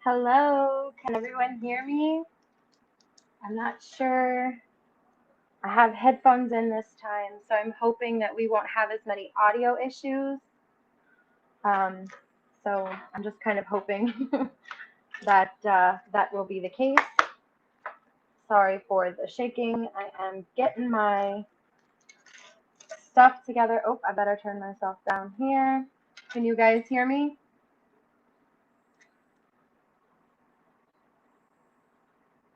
Hello, can everyone hear me? I'm not sure. I have headphones in this time, so I'm hoping that we won't have as many audio issues. So I'm just kind of hoping that that will be the case. Sorry for the shaking. I am getting my stuff together. Oh, I better turn myself down here. Can you guys hear me?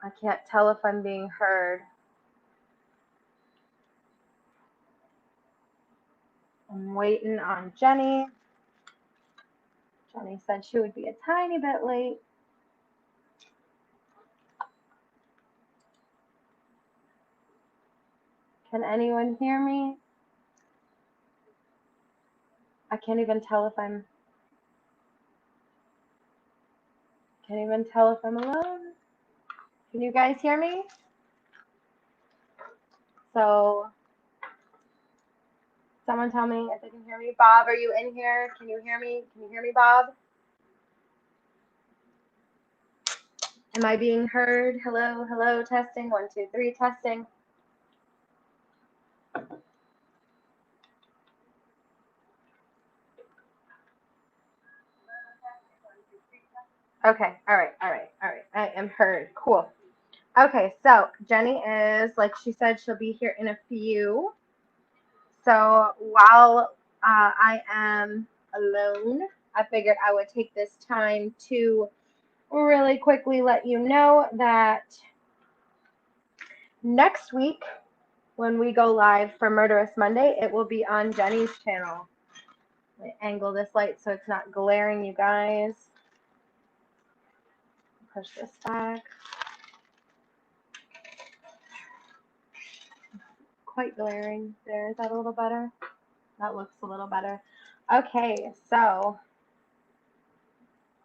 I can't tell if I'm being heard. I'm waiting on Jenny. Jenny said she would be a tiny bit late. Can anyone hear me? I can't even tell if I'm alone. Can you guys hear me? So someone tell me if they can hear me. Bob, are you in here? Can you hear me? Can you hear me, Bob? Am I being heard? Hello, hello, testing. 1, 2, 3, testing. Okay, all right. I am heard. Cool. Okay, so Jenny is, like she said, she'll be here in a few. So while I am alone, I figured I would take this time to really quickly let you know that next week, when we go live for Murderous Monday, it will be on Jenny's channel. Let me angle this light so it's not glaring, you guys. Push this back. Quite glaring. There, is that a little better? That looks a little better. Okay, so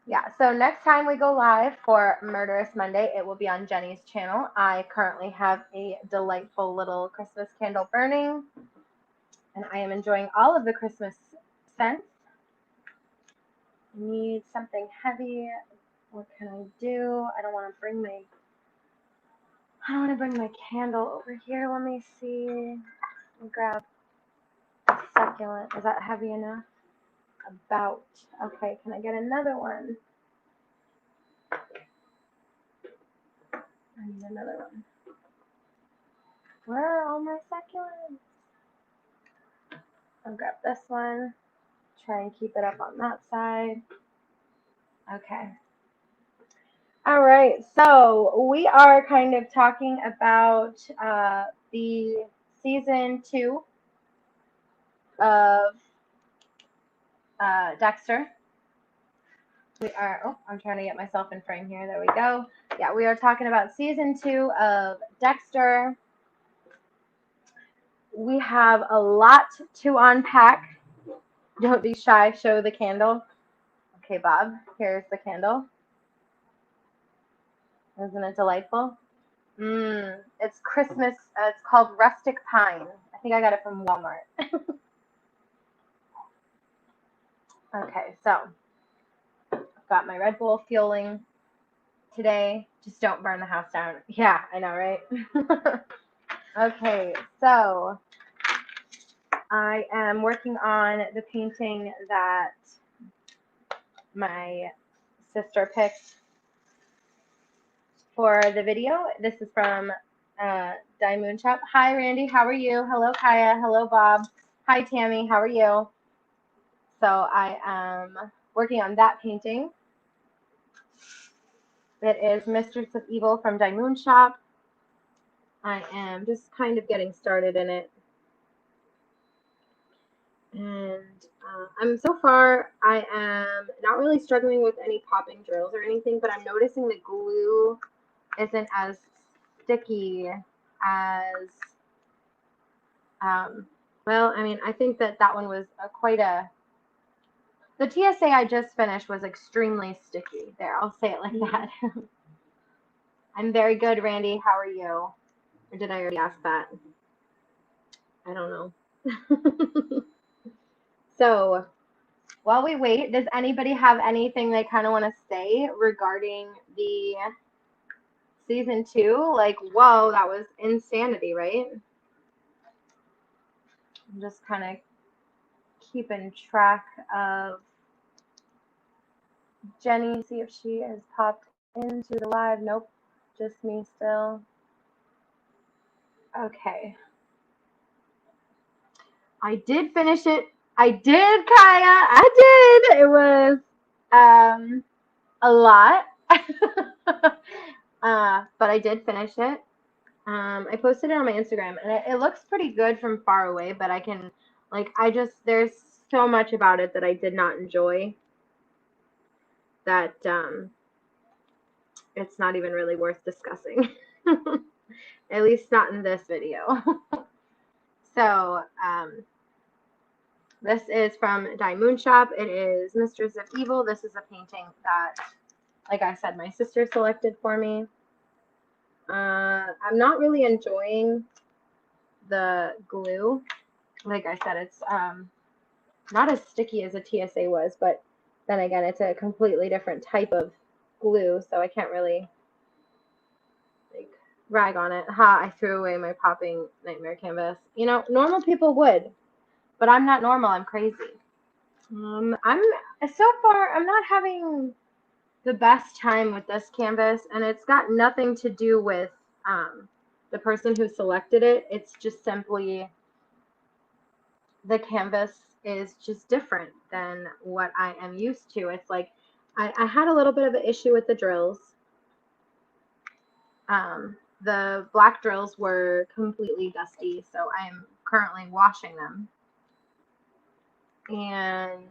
yeah, so next time we go live for Murderous Monday, it will be on Jenny's channel. I currently have a delightful little Christmas candle burning, and I am enjoying all of the Christmas scents. I need something heavy. What can I do? I don't want to bring my candle over here. Let me see. I'll grab a succulent. Is that heavy enough? About. Okay, can I get another one? I need another one. Where are all my succulents? I'll grab this one. Try and keep it up on that side. Okay. All right, so we are kind of talking about the season 2 of Dexter. We are, oh, I'm trying to get myself in frame here. There we go. Yeah, we are talking about season 2 of Dexter. We have a lot to unpack. Don't be shy. Show the candle. Okay, Bob, here's the candle. Isn't it delightful? It's Christmas. It's called Rustic Pine. I think I got it from Walmart. Okay, so I've got my Red Bull fueling today. Just don't burn the house down. Yeah, I know, right? Okay, so I am working on the painting that my sister picked for the video. This is from Diamond Shop. Hi, Randy. How are you? Hello, Kaya. Hello, Bob. Hi, Tammy. How are you? So I am working on that painting. It is Mistress of Evil from Diamond Shop. I am just kind of getting started in it. And so far, I am not really struggling with any popping drills or anything, but I'm noticing the glue isn't as sticky as, well, I mean, I think that one was the TSA I just finished was extremely sticky. There, I'll say it like that. I'm very good, Randy. How are you? Or did I already ask that? I don't know. So, while we wait, does anybody have anything they kind of want to say regarding the season 2? Like, whoa, that was insanity, right? I'm just kind of keeping track of Jenni, see if she has popped into the live. Nope, just me still. Okay. I did finish it. I did, Kaya. I did. It was a lot. But I did finish it. I posted it on my Instagram, and it looks pretty good from far away, but I can, like, there's so much about it that I did not enjoy that it's not even really worth discussing. At least not in this video. So, this is from Die Moon Shop. It is Mistress of Evil. This is a painting that, like I said, my sister selected for me. I'm not really enjoying the glue. Like I said, it's not as sticky as a TSA was, but then again, it's a completely different type of glue, so I can't really like rag on it. Ha, I threw away my popping nightmare canvas. You know, normal people would, but I'm not normal. I'm crazy. I'm so far I'm not having the best time with this canvas, and it's got nothing to do with the person who selected it. It's just simply the canvas is just different than what I am used to. It's like I had a little bit of an issue with the drills. The black drills were completely dusty, so I am currently washing them. And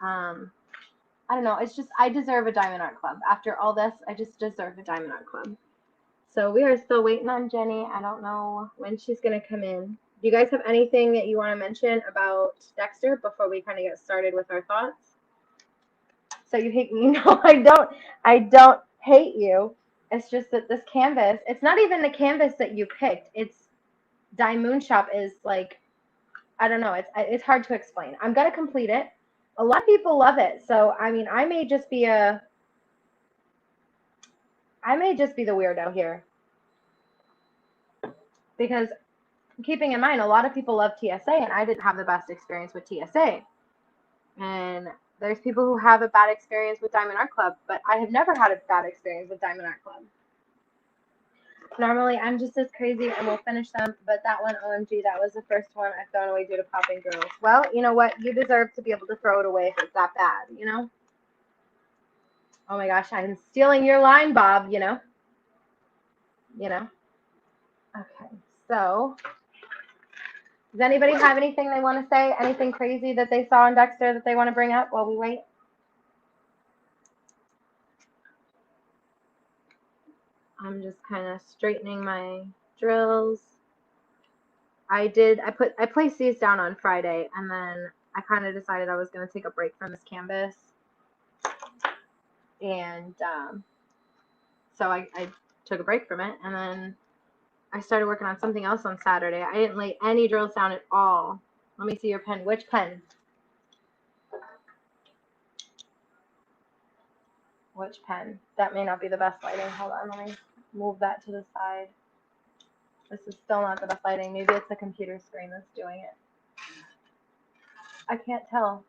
I don't know, it's just, I deserve a Diamond Art Club. After all this, I just deserve a Diamond Art Club. So we are still waiting on Jenni. I don't know when she's going to come in. Do you guys have anything that you want to mention about Dexter before we kind of get started with our thoughts? So you hate me? No, I don't. I don't hate you. It's just that this canvas, it's not even the canvas that you picked. It's Die Moon Shop is like, I don't know. It's hard to explain. I'm going to complete it. A lot of people love it. So, I mean, I may just be the weirdo here. Because keeping in mind, a lot of people love TSA, and I didn't have the best experience with TSA. And there's people who have a bad experience with Diamond Art Club, but I have never had a bad experience with Diamond Art Club. Normally, I'm just as crazy and will finish them, but that one, OMG, that was the first one I've thrown away due to popping drills. Well, you know what? You deserve to be able to throw it away if it's that bad, you know? Oh my gosh, I'm stealing your line, Bob, you know? You know? Okay, so does anybody have anything they want to say? Anything crazy that they saw in Dexter that they want to bring up while we wait? I'm just kind of straightening my drills. I placed these down on Friday, and then I kind of decided I was going to take a break from this canvas. And so I took a break from it, and then I started working on something else on Saturday. I didn't lay any drills down at all. Let me see your pen. Which pen? Which pen? That may not be the best lighting. Hold on, let me move that to the side. This is still not the best lighting. Maybe it's the computer screen that's doing it. I can't tell.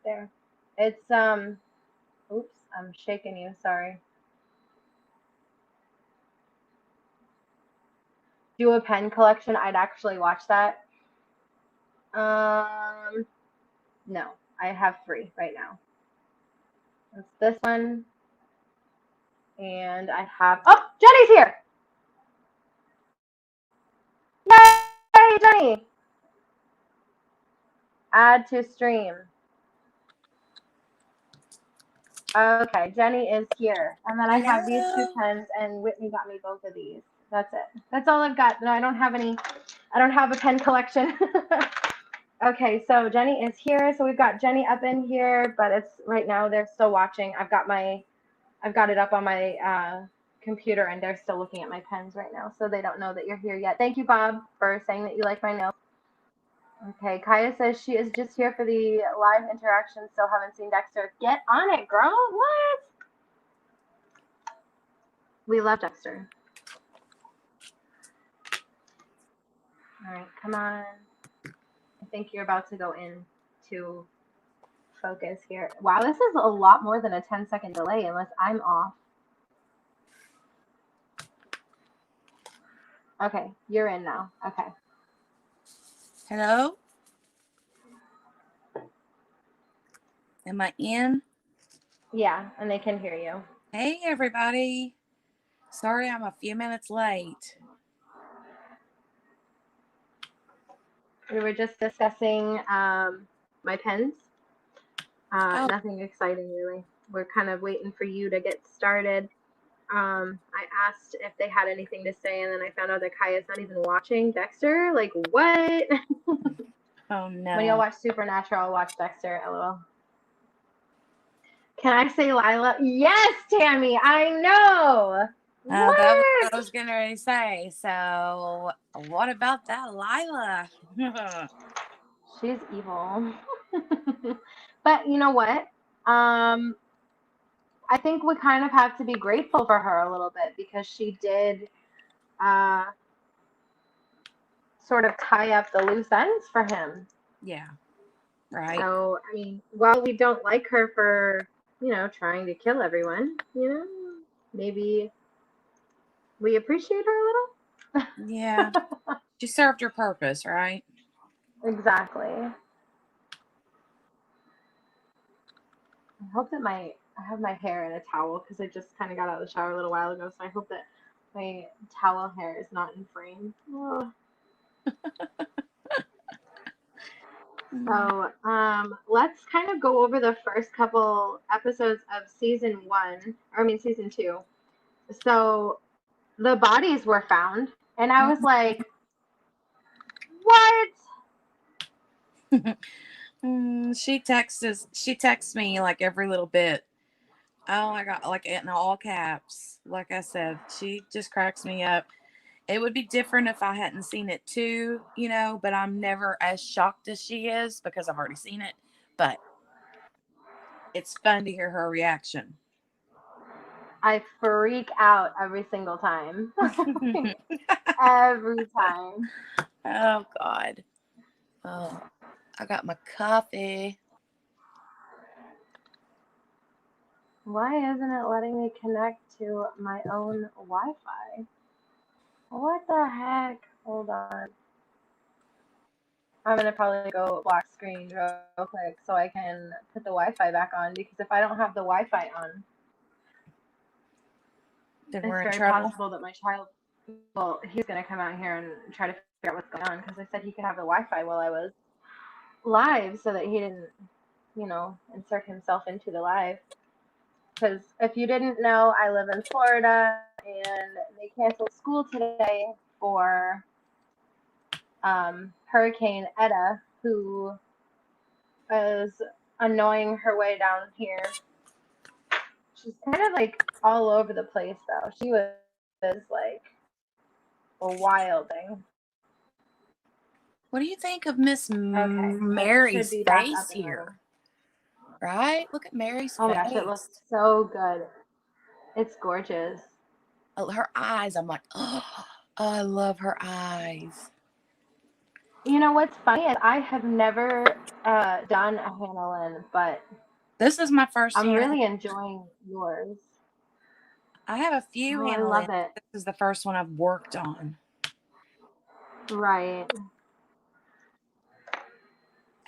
There. It's, oops, I'm shaking you, sorry. Do a pen collection, I'd actually watch that. No, I have 3 right now. It's this one, and I have, oh, Jenni's here! Yay, Jenni! Add to stream. Okay, Jenni is here. And then I have these 2 pens, and Whitney got me both of these. That's it. That's all I've got. No, I don't have a pen collection. Okay, so Jenni is here. So we've got Jenni up in here, but it's right now they're still watching. I've got it up on my computer, and they're still looking at my pens right now, so they don't know that you're here yet. Thank you, Bob, for saying that you like my notes. Okay, Kaya says she is just here for the live interaction. Still haven't seen Dexter. Get on it, girl. What? We love Dexter. All right, come on. I think you're about to go in to focus here. Wow, this is a lot more than a 10-second delay unless I'm off. Okay, you're in now. Okay. Hello? Am I in? Yeah, and they can hear you. Hey, everybody. Sorry I'm a few minutes late. We were just discussing my pens. Nothing exciting, really. We're kind of waiting for you to get started. I asked if they had anything to say, and then I found out that Kaya's not even watching Dexter. Like, what? Oh, no. When you'll watch Supernatural, I'll watch Dexter, lol. Can I say Lila? Yes, Tammy, I know. What? That was what I was going to say. So, what about that Lila? She's evil. But you know what? I think we kind of have to be grateful for her a little bit because she did sort of tie up the loose ends for him. Yeah, right. So, I mean, while we don't like her for, trying to kill everyone, maybe we appreciate her a little. Yeah. She served her purpose, right? Exactly. I hope that I have my hair in a towel because I just kind of got out of the shower a little while ago, so I hope that my towel hair is not in frame. Oh. So, let's kind of go over the first couple episodes of season 2. So, the bodies were found, and I was like, what? She texts me like every little bit. Oh my God, like in all caps. Like I said, she just cracks me up. It would be different if I hadn't seen it too, but I'm never as shocked as she is because I've already seen it. But it's fun to hear her reaction. I freak out every single time. Every time. Oh, God. Oh, I got my coffee. Why isn't it letting me connect to my own Wi-Fi? What the heck? Hold on. I'm going to probably go black screen real quick so I can put the Wi-Fi back on, because if I don't have the Wi-Fi on, Then it's we're in very trouble. possible that my child, well, he's going to come out here and try to figure out what's going on, because I said he could have the Wi-Fi while I was live so that he didn't, insert himself into the live. Because if you didn't know, I live in Florida, and they canceled school today for Hurricane Eta, who is annoying her way down here. She's kind of like all over the place, though. She was like a wild thing. What do you think of Miss Okay, Mary's should be back face up and running. here? Right? Look at Mary's Oh face. my gosh, it looks so good. It's gorgeous. Her eyes, I'm like, oh, I love her eyes. You know what's funny is I have never done a Hannah Lynn, but this is my first I'm Hannah really enjoying yours. I have a few Oh, I Hannah love Lynn. it. This is the first one I've worked on. Right.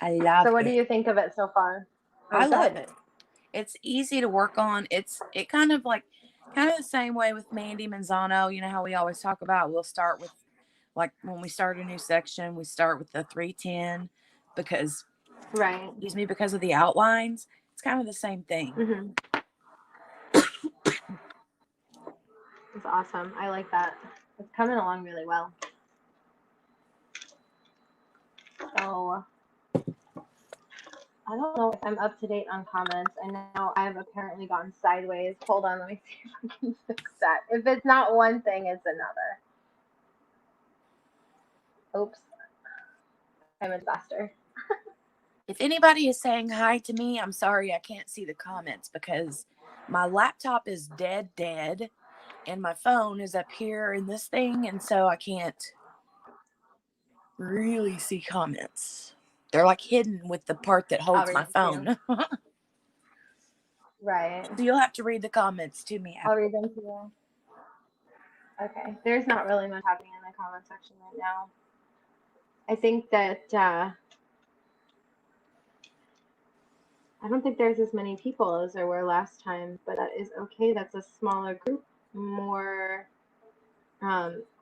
I love it. So what do you think of it so far? I love it. It's easy to work on. It kind of the same way with Mandy Manzano. You know how we always talk about, we'll start with, like when we start a new section, we start with the 310 because because of the outlines. It's kind of the same thing. Mm-hmm. It's awesome. I like that. It's coming along really well. So I don't know if I'm up to date on comments. I know I've apparently gone sideways. Hold on, let me see if I can fix that. If it's not one thing, it's another. Oops. I'm a disaster. If anybody is saying hi to me, I'm sorry I can't see the comments because my laptop is dead, and my phone is up here in this thing, and so I can't really see comments. They're like hidden with the part that holds my phone. Right. So you'll have to read the comments to me. I'll read them to you. Okay. There's not really much happening in the comment section right now. I think that I don't think there's as many people as there were last time, but that is okay. That's a smaller group, more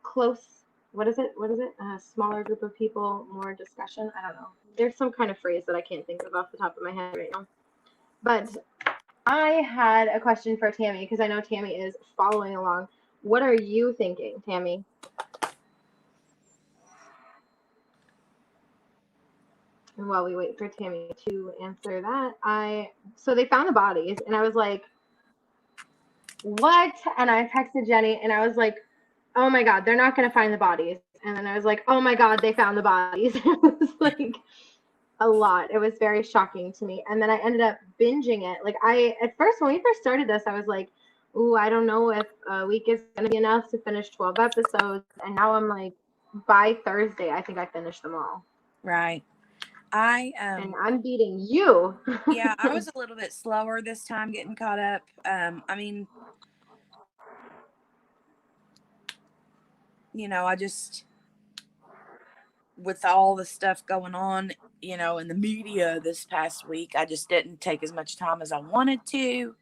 close. What is it? A smaller group of people, more discussion. I don't know. There's some kind of phrase that I can't think of off the top of my head right now. But I had a question for Tammy because I know Tammy is following along. What are you thinking, Tammy? And while we wait for Tammy to answer that, so they found the bodies, and I was like, what? And I texted Jenny, and I was like, oh my God, they're not going to find the bodies. And then I was like, oh my God, they found the bodies. It was like a lot. It was very shocking to me. And then I ended up binging it. Like at first, when we first started this, I was like, ooh, I don't know if a week is going to be enough to finish 12 episodes. And now I'm like, by Thursday, I think I finished them all. Right. And I'm beating you. Yeah, I was a little bit slower this time getting caught up. I mean, I just, with all the stuff going on, in the media this past week, I just didn't take as much time as I wanted to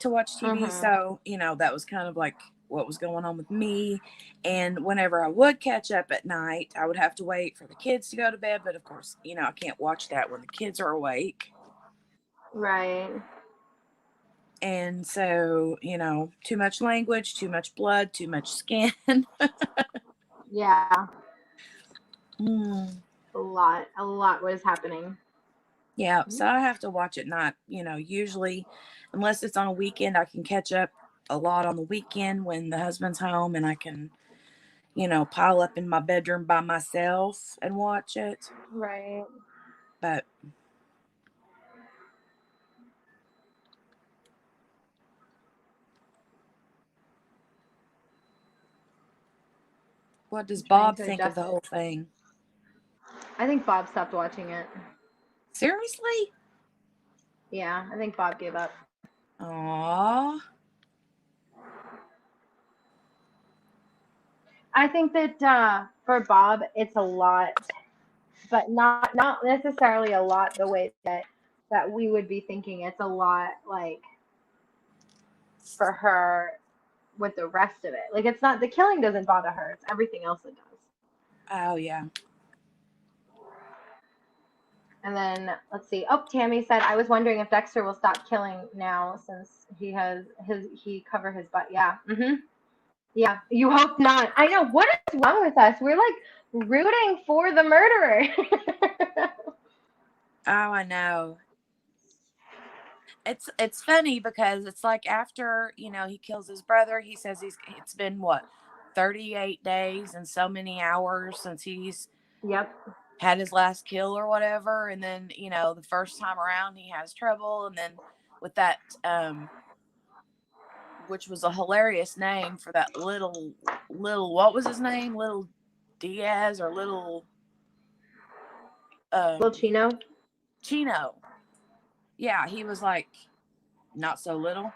watch TV. So, that was kind of like what was going on with me. And whenever I would catch up at night, I would have to wait for the kids to go to bed. But of course, I can't watch that when the kids are awake. Right. And so, too much language, too much blood, too much skin. Yeah. A lot was happening. Yeah, so I have to watch at night. Usually, unless it's on a weekend, I can catch up a lot on the weekend when the husband's home and I can, pile up in my bedroom by myself and watch it. Right. But what does Bob think of the whole thing? I think Bob stopped watching it. Seriously? Yeah, I think Bob gave up. Aww. I think that for Bob, it's a lot, but not necessarily a lot the way that we would be thinking. It's a lot like for her with the rest of it. Like it's not, the killing doesn't bother her. It's everything else that does. Oh yeah. And then let's see. Oh, Tammy said, I was wondering if Dexter will stop killing now since he covered his butt. Yeah. Yeah. You hope not. I know. What is wrong with us? We're like rooting for the murderer. Oh, I know. It's funny because it's like after, he kills his brother, he says it's been 38 days and so many hours since he's had his last kill or whatever. And then, the first time around he has trouble. And then with that, which was a hilarious name for that little, what was his name? Little Diaz or little Chino. Yeah, he was like not so little,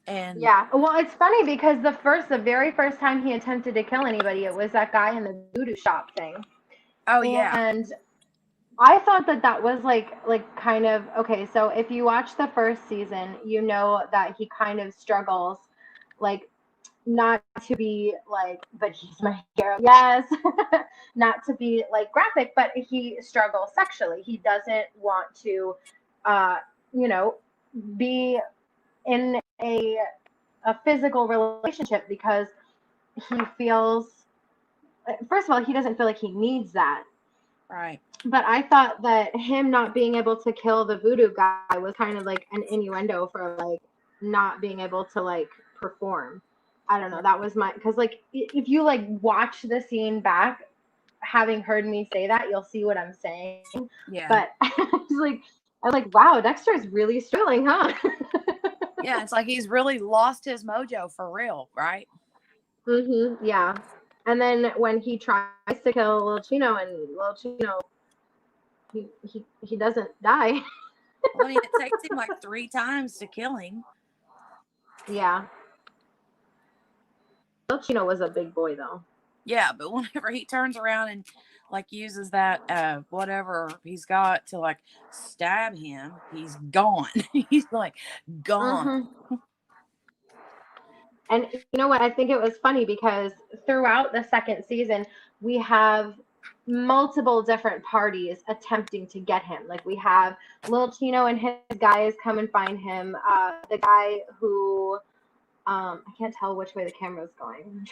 and yeah. Well, it's funny because the very first time he attempted to kill anybody, it was that guy in the voodoo shop thing. Oh yeah. And I thought that was like kind of okay. So if you watch the first season, you know that he kind of struggles, like not to be like, but he's my hero. Yes, not to be like graphic, but he struggles sexually. He doesn't want to, be in a physical relationship because he feels, first of all, he doesn't feel like he needs that. Right. But I thought that him not being able to kill the voodoo guy was kind of like an innuendo for like not being able to like perform. I don't know. That was because like if you like watch the scene back, having heard me say that, you'll see what I'm saying. Yeah. But I was like, wow, Dexter's really struggling, huh? Yeah, it's like he's really lost his mojo for real, right? Yeah. And then when he tries to kill Lil Chino, and Lil Chino, he doesn't die. Well, I mean, it takes him like 3 times to kill him. Yeah. Lil Chino was a big boy, though. Yeah, but whenever he turns around and like uses that whatever he's got to like stab him, he's gone. He's like gone. And you know what? I think it was funny because throughout the second season, we have multiple different parties attempting to get him. Like we have Lil Chino and his guys come and find him. The guy who I can't tell which way the camera's going.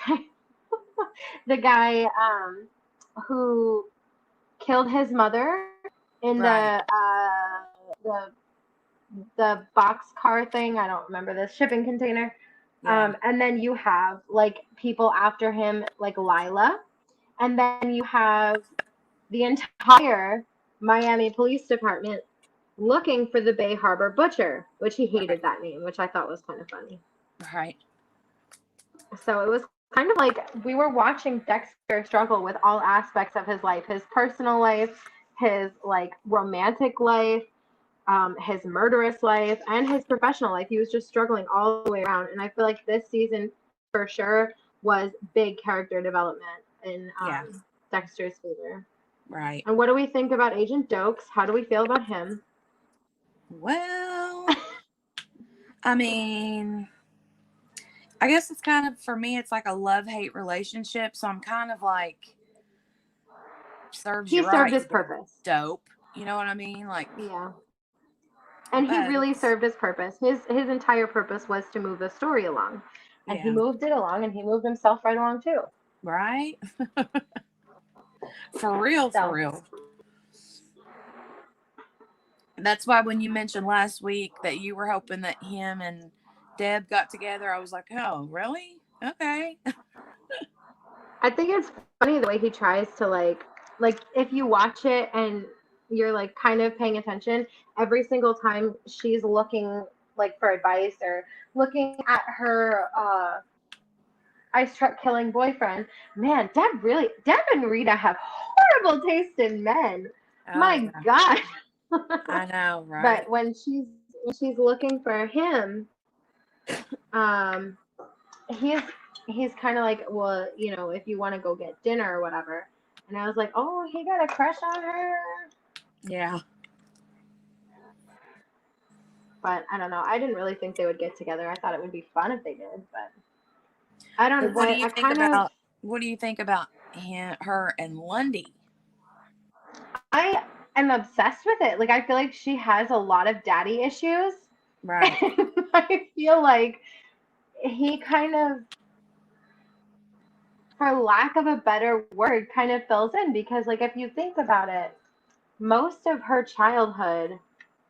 The guy who killed his mother in Right. the box car thing. I don't remember, the shipping container. Yeah. And then you have like people after him, like Lila, and then you have the entire Miami Police Department looking for the Bay Harbor Butcher, which he hated Right. that name, which I thought was kind of funny. Right. So it was kind of like we were watching Dexter struggle with all aspects of his life, his personal life, his like romantic life, his murderous life, and his professional life. He was just struggling all the way around. And I feel like this season for sure was big character development in Yeah. Dexter's favor. Right. And what do we think about Agent Dokes? How do we feel about him? Well, I mean, I guess it's kind of, for me, it's like a love-hate relationship. So I'm kind of like, serves He you served right. his purpose. Dope. You know what I mean? Like, Yeah. And he but really it's, served his purpose. His entire purpose was to move the story along. And he yeah. moved it along, and he moved himself right along too. Right? For real, for So real. That's why when you mentioned last week that you were hoping that him and Deb got together, I was like, oh, really? Okay. I think it's funny the way he tries to like if you watch it and you're like kind of paying attention, every single time she's looking like for advice or looking at her ice truck killing boyfriend, man, Deb and Rita have horrible taste in men. Oh, My yeah. God. I know, right? But when she's looking for him, um, he's kind of like, well, you know, if you want to go get dinner or whatever. And I was like, oh, he got a crush on her. Yeah. But I don't know. I didn't really think they would get together. I thought it would be fun if they did, but I But don't. I kind of. what do you think about her and Lundy? I am obsessed with it. Like I feel like she has a lot of daddy issues. Right. And I feel like he kind of, for lack of a better word, kind of fills in because, like, if you think about it, most of her childhood,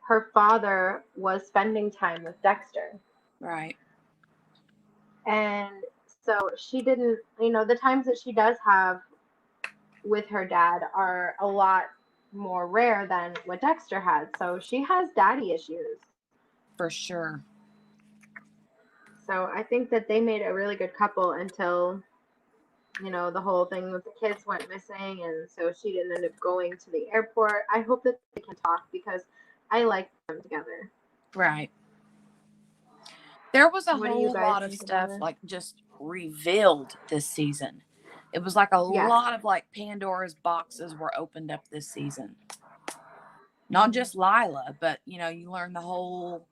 her father was spending time with Dexter. Right. And so she didn't, you know, the times that she does have with her dad are a lot more rare than what Dexter had. So she has daddy issues. For sure. So I think that they made a really good couple until, you know, the whole thing with the kids went missing, and so she didn't end up going to the airport. I hope that they can talk because I like them together. Right. There was a What do you whole guys lot of think about stuff it? like just revealed this season. It was like a Yes. lot of like Pandora's boxes were opened up this season. Not just Lila, but you know, you learn the whole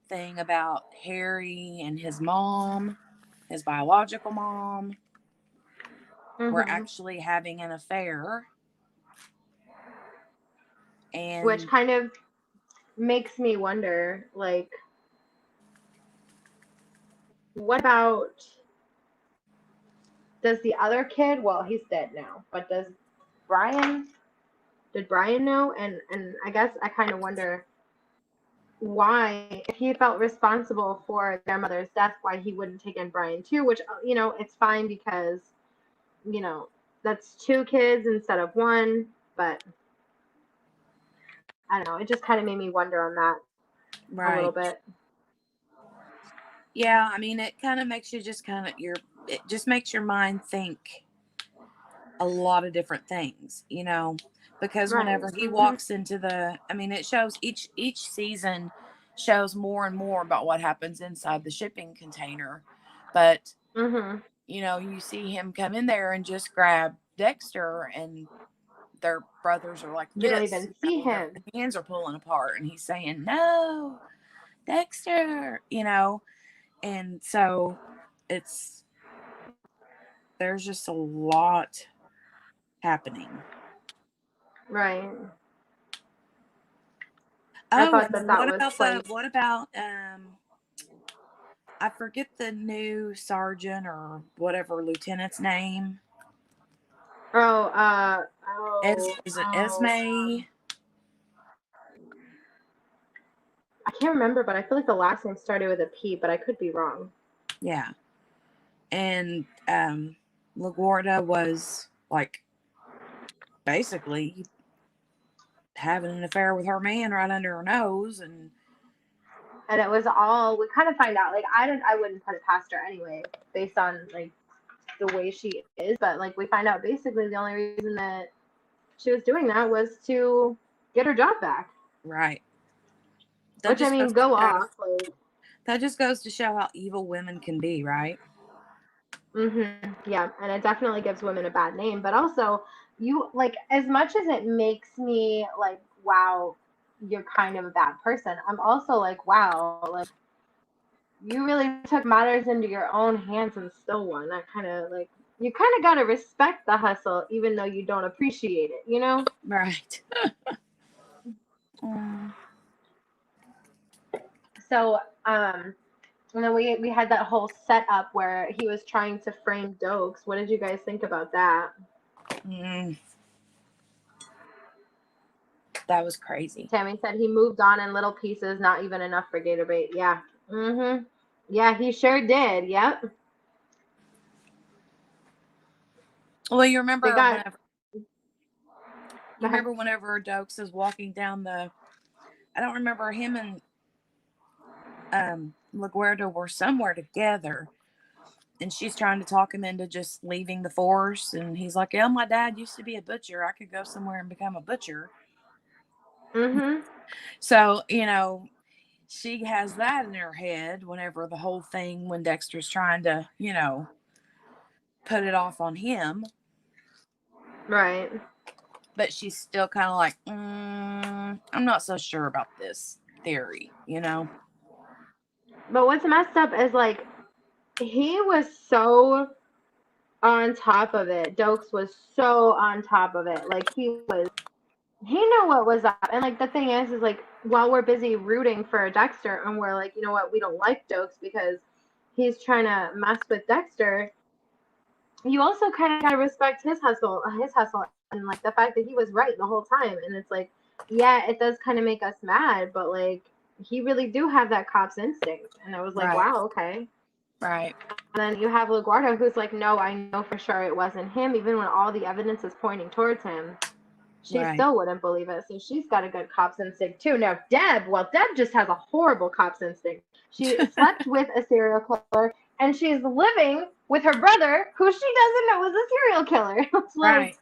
thing about Harry and his mom, his biological mom, were actually having an affair. Which And kind of makes me wonder, like, what about, does the other kid, well, he's dead now, but Brian, did Brian know? And I guess I kind of wonder why, if he felt responsible for their mother's death, why he wouldn't take in Brian too, which, you know, it's fine because, you know, that's 2 kids instead of 1, but I don't know. It just kind of made me wonder on that a little Right. bit. Yeah, I mean, it kind of makes you just it just makes your mind think a lot of different things, because Right. whenever he walks into I mean, it shows each season shows more and more about what happens inside the shipping container. But, Mhm. you see him come in there and just grab Dexter, and their brothers are like You don't this, even see and their him. hands are pulling apart, and he's saying, "No, Dexter," and so it's there's just a lot happening. Right. I Oh, thought and that then that was quite. what about I forget the new sergeant or whatever lieutenant's name. Oh, Is it Esme? I can't remember, but I feel like the last name started with a P, but I could be wrong. Yeah. And LaGuardia was like basically having an affair with her man right under her nose, and it was all we kind of find out. Like I wouldn't put it past her anyway, based on like the way she is. But like we find out basically the only reason that she was doing that was to get her job back. right. That Which I just mean, goes to go show, off. Like, that just goes to show how evil women can be, right? yeah, and it definitely gives women a bad name. But also, you like as much as it makes me like, wow, you're kind of a bad person. I'm also like, wow, like you really took matters into your own hands and still won. That kind of like you kind of got to respect the hustle, even though you don't appreciate it. You know? Right. Mm. So, and then we had that whole setup where he was trying to frame Dokes. What did you guys think about that? Mm. That was crazy. Tammy said he moved on in little pieces, not even enough for Gator bait. Yeah. Yeah, he sure did. Yep. Well, you They remember got. whenever Go ahead. Dokes is walking down I don't remember, him and LaGuardia were somewhere together, and she's trying to talk him into just leaving the force, and he's like, "Yeah, my dad used to be a butcher. I could go somewhere and become a butcher." So, she has that in her head whenever the whole thing, when Dexter's trying to, put it off on him. Right. But she's still kind of like, I'm not so sure about this theory, But what's messed up is like he was so on top of it. Dokes was so on top of it. Like he knew what was up. And like the thing is like while we're busy rooting for Dexter and we're like, you know what, we don't like Dokes because he's trying to mess with Dexter, you also kind of gotta respect his hustle, and like the fact that he was right the whole time. And it's like, yeah, it does kind of make us mad, but like he really do have that cop's instinct. And I was like, Right. wow, okay. Right. And then you have LaGuardia who's like, no, I know for sure it wasn't him, even when all the evidence is pointing towards him. She Right. still wouldn't believe it. So she's got a good cop's instinct too. Now Deb just has a horrible cop's instinct. She slept with a serial killer and she's living with her brother who she doesn't know is a serial killer. It's like, Right.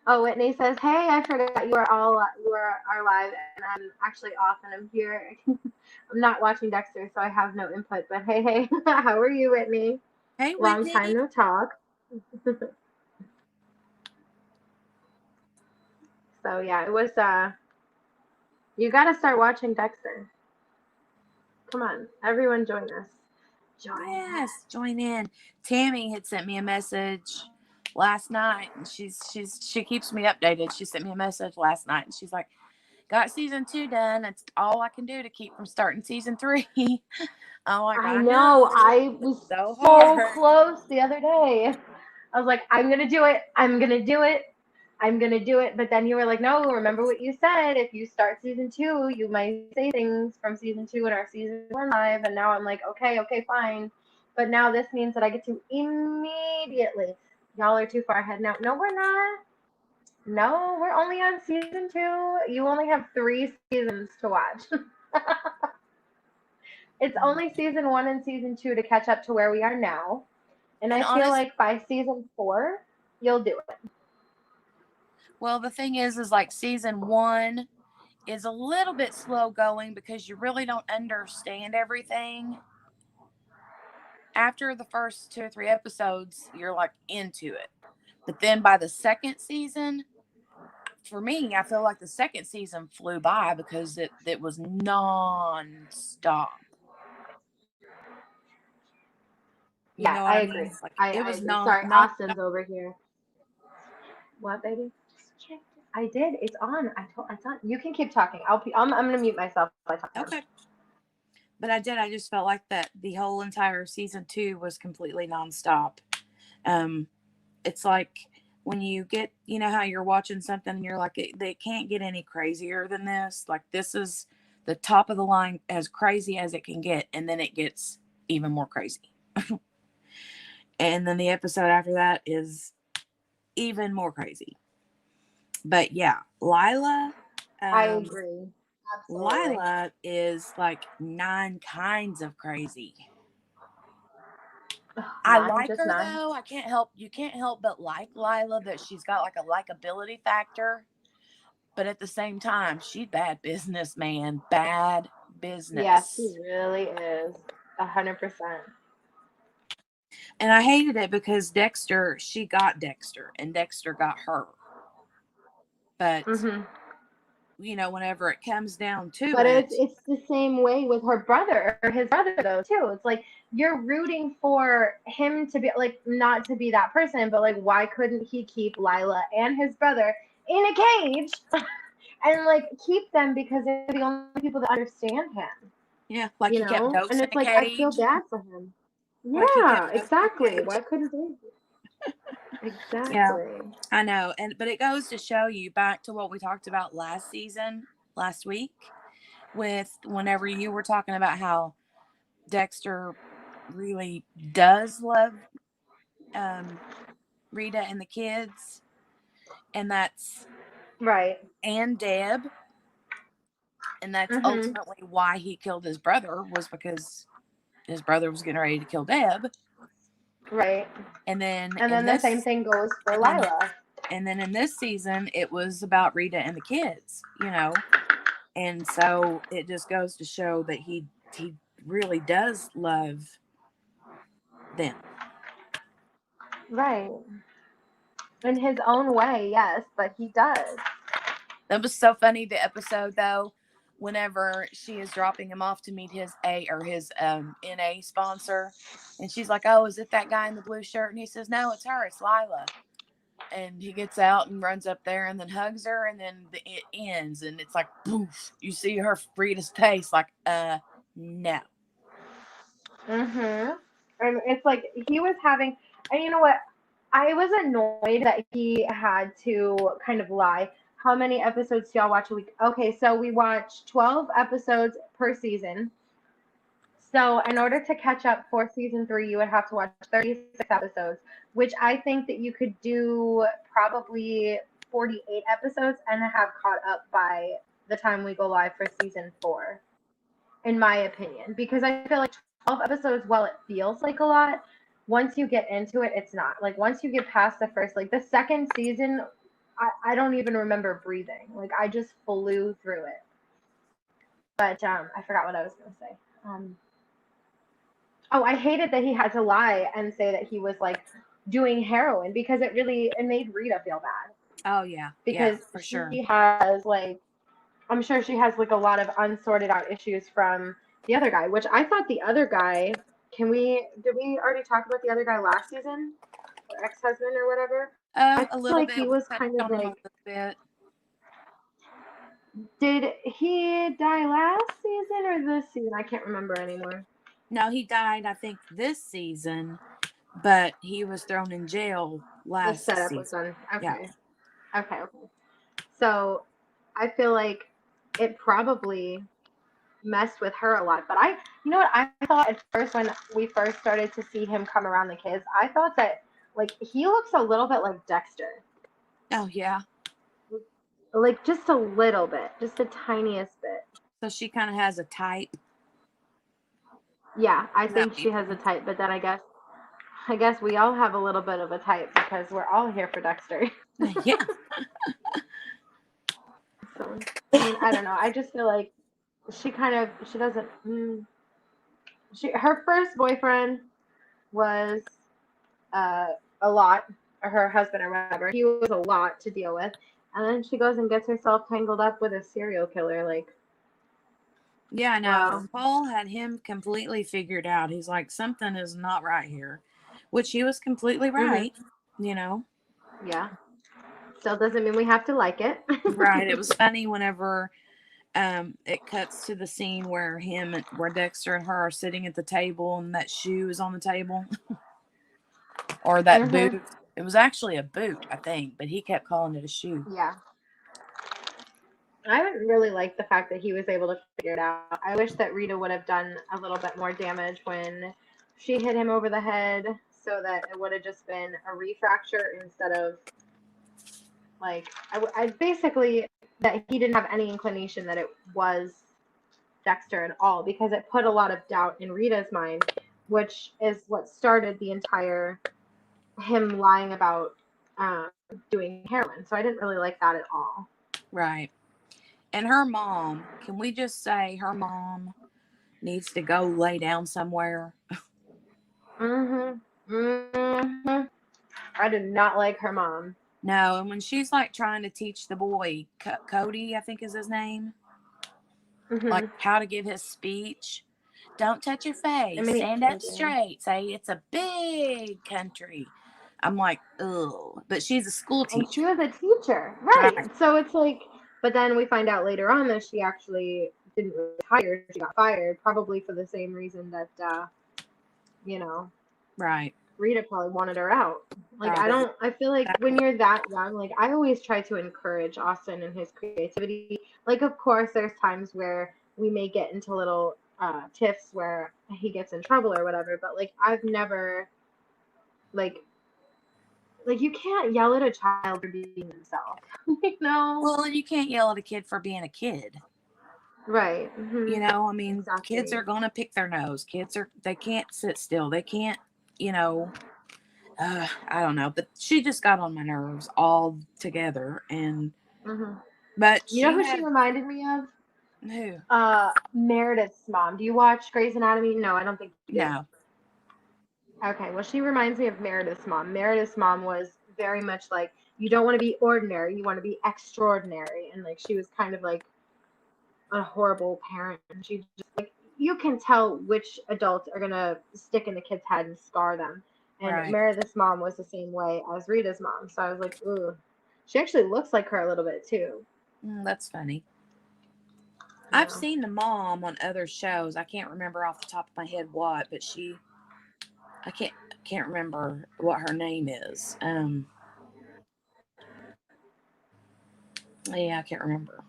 oh, Whitney says, hey, I forgot you are live and I'm actually off and I'm here. I'm not watching Dexter, so I have no input. But hey, how are you, Whitney? Hey, Long Whitney. time no talk. So yeah, it was you gotta start watching Dexter. Come on, everyone join us. Join in. Tammy had sent me a message last night, and she keeps me updated. She sent me a message last night, and she's like, "Got season 2 done. That's all I can do to keep from starting season 3." I'm like, I I know. know. I was So so hard. close the other day. I was like, I'm gonna do it. I'm gonna do it. I'm gonna do it. But then you were like, no, remember what you said. If you start season 2, you might say things from season 2 in our season 1 live. And now I'm like, okay, fine. But now this means that I get to immediately. Y'all are too far ahead now. No, we're not. No, we're only on season 2. You only have 3 seasons to watch. It's only season 1 and season 2 to catch up to where we are now. And And I feel honestly, like by season 4, you'll do it. well, the thing is like season 1 is a little bit slow going because you really don't understand everything. After the first 2 or 3 episodes, you're like into it. But then by the second season, for me, I feel like the second season flew by because it was non-stop. You Yeah, know what I I agree. mean? Like it I was agree. Sorry, non-stop. Austin's over here. What, baby? I did. It's on. It's on. You can keep talking. I'm gonna mute myself by talking. Okay. But I did. I just felt like that the whole entire season 2 was completely nonstop. It's like when you get, you know, how you're watching something and you're like, they can't get any crazier than this. Like this is the top of the line, as crazy as it can get, and then it gets even more crazy. And then the episode after that is even more crazy. But yeah, Lila. I agree. Absolutely. Lila is like 9 kinds of crazy. I Nine, like just her nine. though. You can't help but like Lila, that she's got like a likability factor. But at the same time, she's bad business, man. Bad Yeah, she business. really is. 100%. And I hated it because she got Dexter and Dexter got her. But, Mm-hmm. you know, whenever it comes down to But it, it's the same way with her brother or his brother though too. It's like you're rooting for him to be like not to be that person, but like why couldn't he keep Lila and his brother in a cage and like keep them because they're the only people that understand him, yeah, like you he kept know? Ghost And in it's a like I feel cage. bad for him. Like he Yeah, kept Ghost in a exactly. cage. Why couldn't they? Yeah, Exactly. I know. But it goes to show you, back to what we talked about last week, with whenever you were talking about how Dexter really does love Rita and the kids, and that's Right. and Deb, and that's Mhm. ultimately why he killed his brother, was because his brother was getting ready to kill Deb. Right. And then And in then the same this thing goes for and then Lila. and then in this season it was about Rita and the kids, you know. And so it just goes to show that he really does love them. Right. In his own way, yes, but he does. That was so funny, the episode though, whenever she is dropping him off to meet his NA sponsor, and she's like, "Oh, is it that guy in the blue shirt?" And he says, "No, it's her, it's Lila." And he gets out and runs up there and then hugs her, and then it ends, and it's like poof, you see her Rita's face like, no. Mhm. And it's like he was having, and you know what? I was annoyed that he had to kind of lie. How many episodes do y'all watch a week? Okay, so we watch 12 episodes per season. So in order to catch up for season 3, you would have to watch 36 episodes, which I think that you could do probably 48 episodes and have caught up by the time we go live for season 4, in my opinion. Because I feel like 12 episodes, while it feels like a lot, once you get into it, it's not. Like once you get past the first, like the second season, I don't even remember breathing. Like I just flew through it. But I forgot what I was going to say. Oh, I hated that he had to lie and say that he was like doing heroin because it made Rita feel bad Oh yeah, yeah, because for sure. she has like I'm sure she has like a lot of unsorted out issues from the other guy, which I thought the other guy, did we already talk about the other guy last season? Or ex-husband or whatever? I A feel little like bit. he We was touched kind of on him a like, little bit. did he die last season or this season? I can't remember anymore. No, he died, I think, this season, but he was thrown in jail The last setup was season. done. Yeah. Okay. So I feel like it probably messed with her a lot. But you know what I thought at first when we first started to see him come around the kids, I thought that like he looks a little bit like Dexter. Oh yeah. Like just a little bit, just the tiniest bit. So she kind of has a type. Yeah, I That think she makes has a type, but then I guess we all have a little bit of a type because we're all here for Dexter. sense. Yeah. So, I mean, I don't know. I just feel like she doesn't. Her first boyfriend was uh, a lot, or her husband or whatever. He was a lot to deal with, and then she goes and gets herself tangled up with a serial killer. Like, Yeah, I know. wow. Paul had him completely figured out. He's like, something is not right here, which he was completely Hmm. right, you know. Yeah. Still doesn't mean we have to like it. Right. It was funny whenever it cuts to the scene where where Dexter and her are sitting at the table and that shoe is on the table. Or that Hmm. boot. It was actually a boot, I think, but he kept calling it a shoe. Yeah. I would really like the fact that he was able to figure it out. I wish that Rita would have done a little bit more damage when she hit him over the head so that it would have just been a refracture instead of like I basically that he didn't have any inclination that it was Dexter at all because it put a lot of doubt in Rita's mind, which is what started the entire him lying about um, doing heroin. So I didn't really like that at all. Right. And her mom, can we just say her mom needs to go lay down somewhere? Mhm. Mhm. I did not like her mom. No, and when she's like trying to teach the boy, Cody, I think is his name, like Mhm. how to give his speech. Don't touch your I face. mean, Stand up straight. Say it's a big country. I'm like, ugh. But she's a school and teacher. she was a teacher, Right. right? So it's like, but then we find out later on that she actually didn't retire. She got fired, probably for the same reason that, you know, Right. Rita probably wanted her out. Like, Right. I feel like when you're that young, like, I always try to encourage Austin and his creativity. Like, of course, there's times where we may get into little tiffs where he gets in trouble or whatever, but, like, I've never, like, you can't yell at a child for being themselves. You know? Well, and you can't yell at a kid for being a kid. Right. You know, I mean, kids Exactly. are going to pick their nose. They can't sit still. They can't, you know, I don't know. But she just got on my nerves all together. And, Hmm. but You know she who she had, reminded me of? who? Meredith's mom. Do you watch Grey's Anatomy? No, I don't think you do. No. Okay, well, she reminds me of Meredith's mom. Meredith's mom was very much like, you don't want to be ordinary, you want to be extraordinary. And like, she was kind of like a horrible parent. And she just like, you can tell which adults are going to stick in the kid's head and scar them. And Right. Meredith's mom was the same way as Rita's mom. So I was like, ooh. She actually looks like her a little bit too. That's funny. Yeah. I've seen the mom on other shows. I can't remember off the top of my head what, but I can't remember what her name is. Yeah, I can't remember.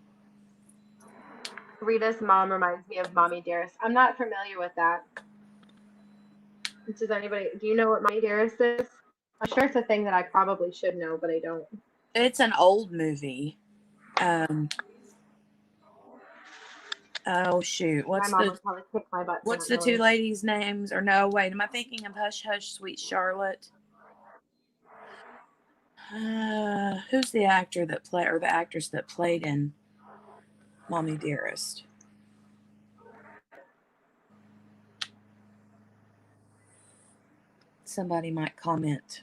Rita's mom reminds me of Mommy Dearest. I'm not familiar with that. Do you know what Mommy Dearest is? I'm sure it's a thing that I probably should know, but I don't. It's an old movie. Oh shoot, My mom would probably kick my butt for what's not the two knowing. ladies' names? Or no, wait, am I thinking of Hush Hush Sweet Charlotte? Who's the actor that played or the actress that played in Mommy Dearest? Somebody might comment.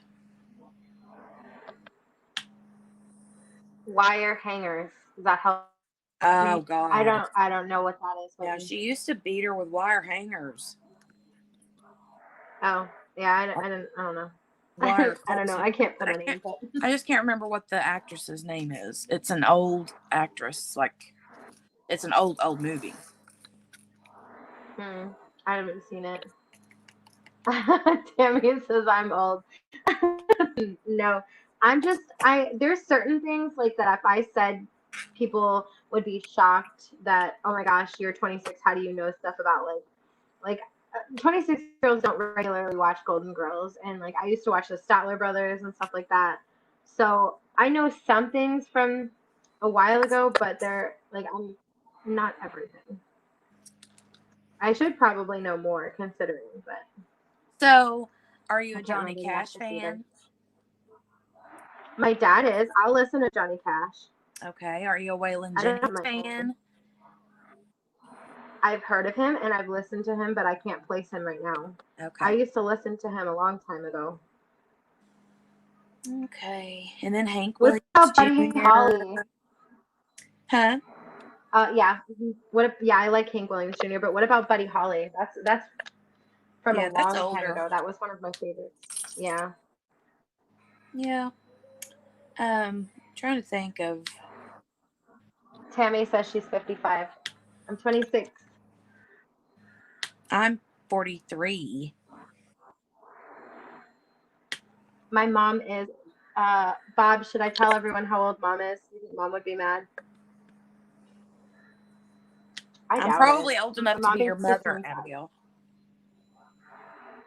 Wire hangers. Does that help Oh me? God. I don't know what that is. Yeah, she used to beat her with wire hangers. Oh, yeah, I don't know. Wire I don't know. closing. I can't put But a name, but I just can't remember what the actress's name is. It's an old actress, like it's an old movie. I haven't seen it. Tammy says I'm old. No, I'm just I there's certain things like that if I said people would be shocked that, oh my gosh, you're 26. How do you know stuff about like 26-year-olds don't regularly watch Golden Girls, and like I used to watch the Statler Brothers and stuff like that. So I know some things from a while ago, but they're like I'm not everything. I should probably know more considering, but So, are you I a can't Johnny really Cash watch this either. fan? My dad is. I'll listen to Johnny Cash. Okay. Are you a Waylon I don't have Jennings my fan? I've heard of him and I've listened to him, but I can't place him right now. I Okay. used to listen to him a long time ago. Okay. And then Hank What Williams about Buddy Jr. Holly? Huh? Yeah. Yeah, I like Hank Williams Jr., but what about Buddy Holly? That's from a Yeah, that's long time older. ago. That was one of my favorites. Yeah. Yeah. Trying to think of. Tammy says she's 55. I'm 26. I'm 43. My mom is. Bob, should I tell everyone how old Mom is? You think Mom would be mad? I'm probably old enough to be your mother, 25. Abigail.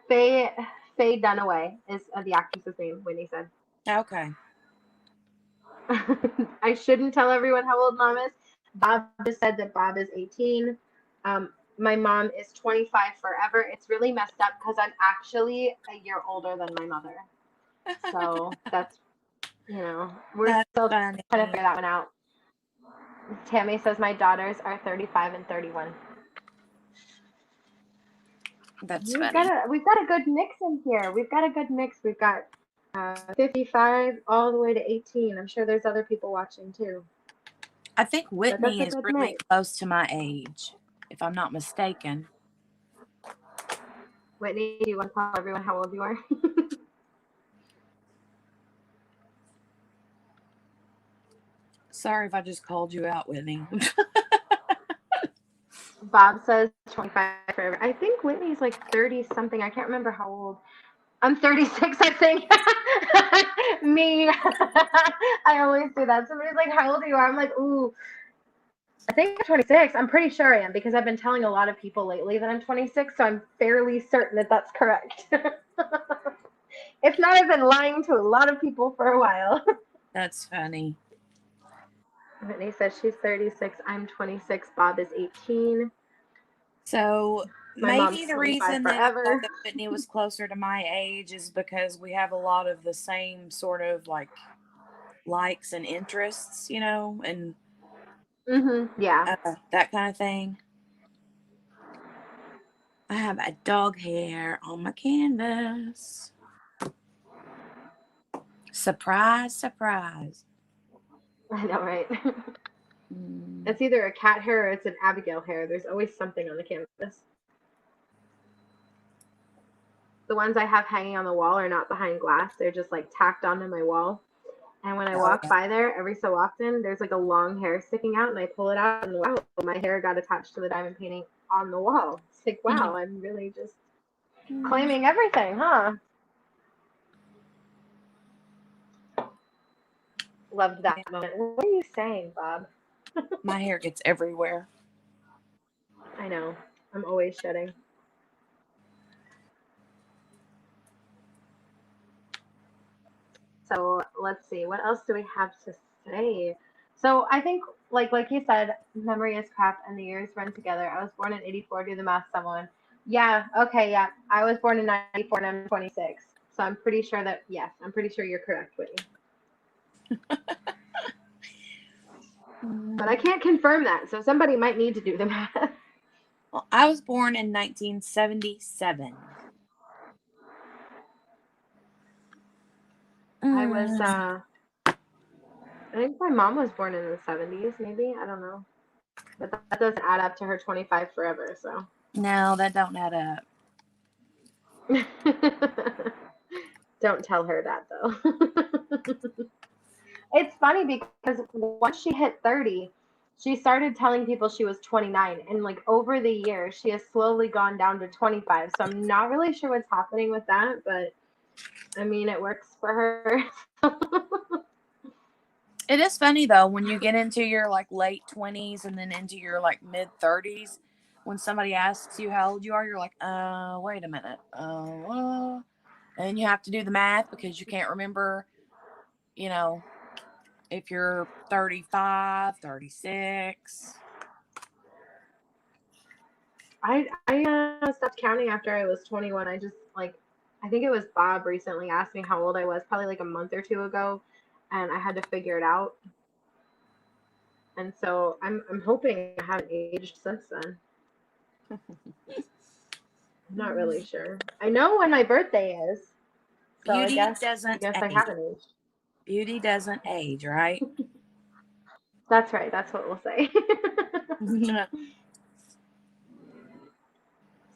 Faye Dunaway is the actress's name, Whitney said. Okay. I shouldn't tell everyone how old Mom is. Bob just said that Bob is 18. My mom is 25 forever. It's really messed up because I'm actually a year older than my mother. So that's, we're That's still funny. trying to figure that one out. Tammy says my daughters are 35 and 31. That's We've funny. got a good mix in here. We've got a good mix. We've got 55 all the way to 18. I'm sure there's other people watching too. I think Whitney is really mix. close to my age, if I'm not mistaken. Whitney, do you want to tell everyone how old you are? Sorry if I just called you out, Whitney. Bob says 25 forever. I think Whitney's like 30 something. I can't remember how old. I'm 36, I think. Me. I always do that. Somebody's like, how old are you? I'm like, ooh. I think I'm 26. I'm pretty sure I am because I've been telling a lot of people lately that I'm 26, so I'm fairly certain that that's correct. If not, I've been lying to a lot of people for a while. That's funny. Whitney says she's 36. I'm 26. Bob is 18. So My maybe the reason that I forever. thought that Whitney was closer to my age is because we have a lot of the same sort of like likes and interests, and Yeah. that kind of thing. I have a dog hair on my canvas. Surprise, surprise. I know, right? It's either a cat hair or it's an Abigail hair. There's always something on the canvas. The ones I have hanging on the wall are not behind glass. They're just like tacked onto my wall. And when I walk by there, every so often, there's like a long hair sticking out, and I pull it out, and wow, my hair got attached to the diamond painting on the wall. It's like, wow, I'm really just claiming everything, huh? Loved that moment. What are you saying, Bob? My hair gets everywhere. I know. I'm always shedding. So let's see. What else do we have to say? So I think, like you said, memory is crap and the years run together. I was born in 84. Do the math, someone. Yeah. Okay. Yeah. I was born in 94 and I'm 26. So I'm pretty sure that, yes, I'm pretty sure you're correct, Whitney. But I can't confirm that. So somebody might need to do the math. Well, I was born in 1977. I was, I think my mom was born in the 70s, maybe. I don't know. But that doesn't add up to her 25 forever, so. No, that don't add up. Don't tell her that, though. It's funny because once she hit 30, she started telling people she was 29. And, like, over the years, she has slowly gone down to 25. So I'm not really sure what's happening with that, but, I mean, it works for her. It is funny though when you get into your like late 20s and then into your like mid 30s. When somebody asks you how old you are, you're like, wait a minute, and you have to do the math because you can't remember, you know, if you're 35, 36. I stopped counting after I was 21. I just like I think it was Bob recently asked me how old I was, probably like a month or two ago, and I had to figure it out. And so I'm hoping I haven't aged since then. I'm not really sure. I know when my birthday is, so I Beauty guess doesn't I age. haven't aged. Beauty doesn't age, right? That's right. That's what we'll say.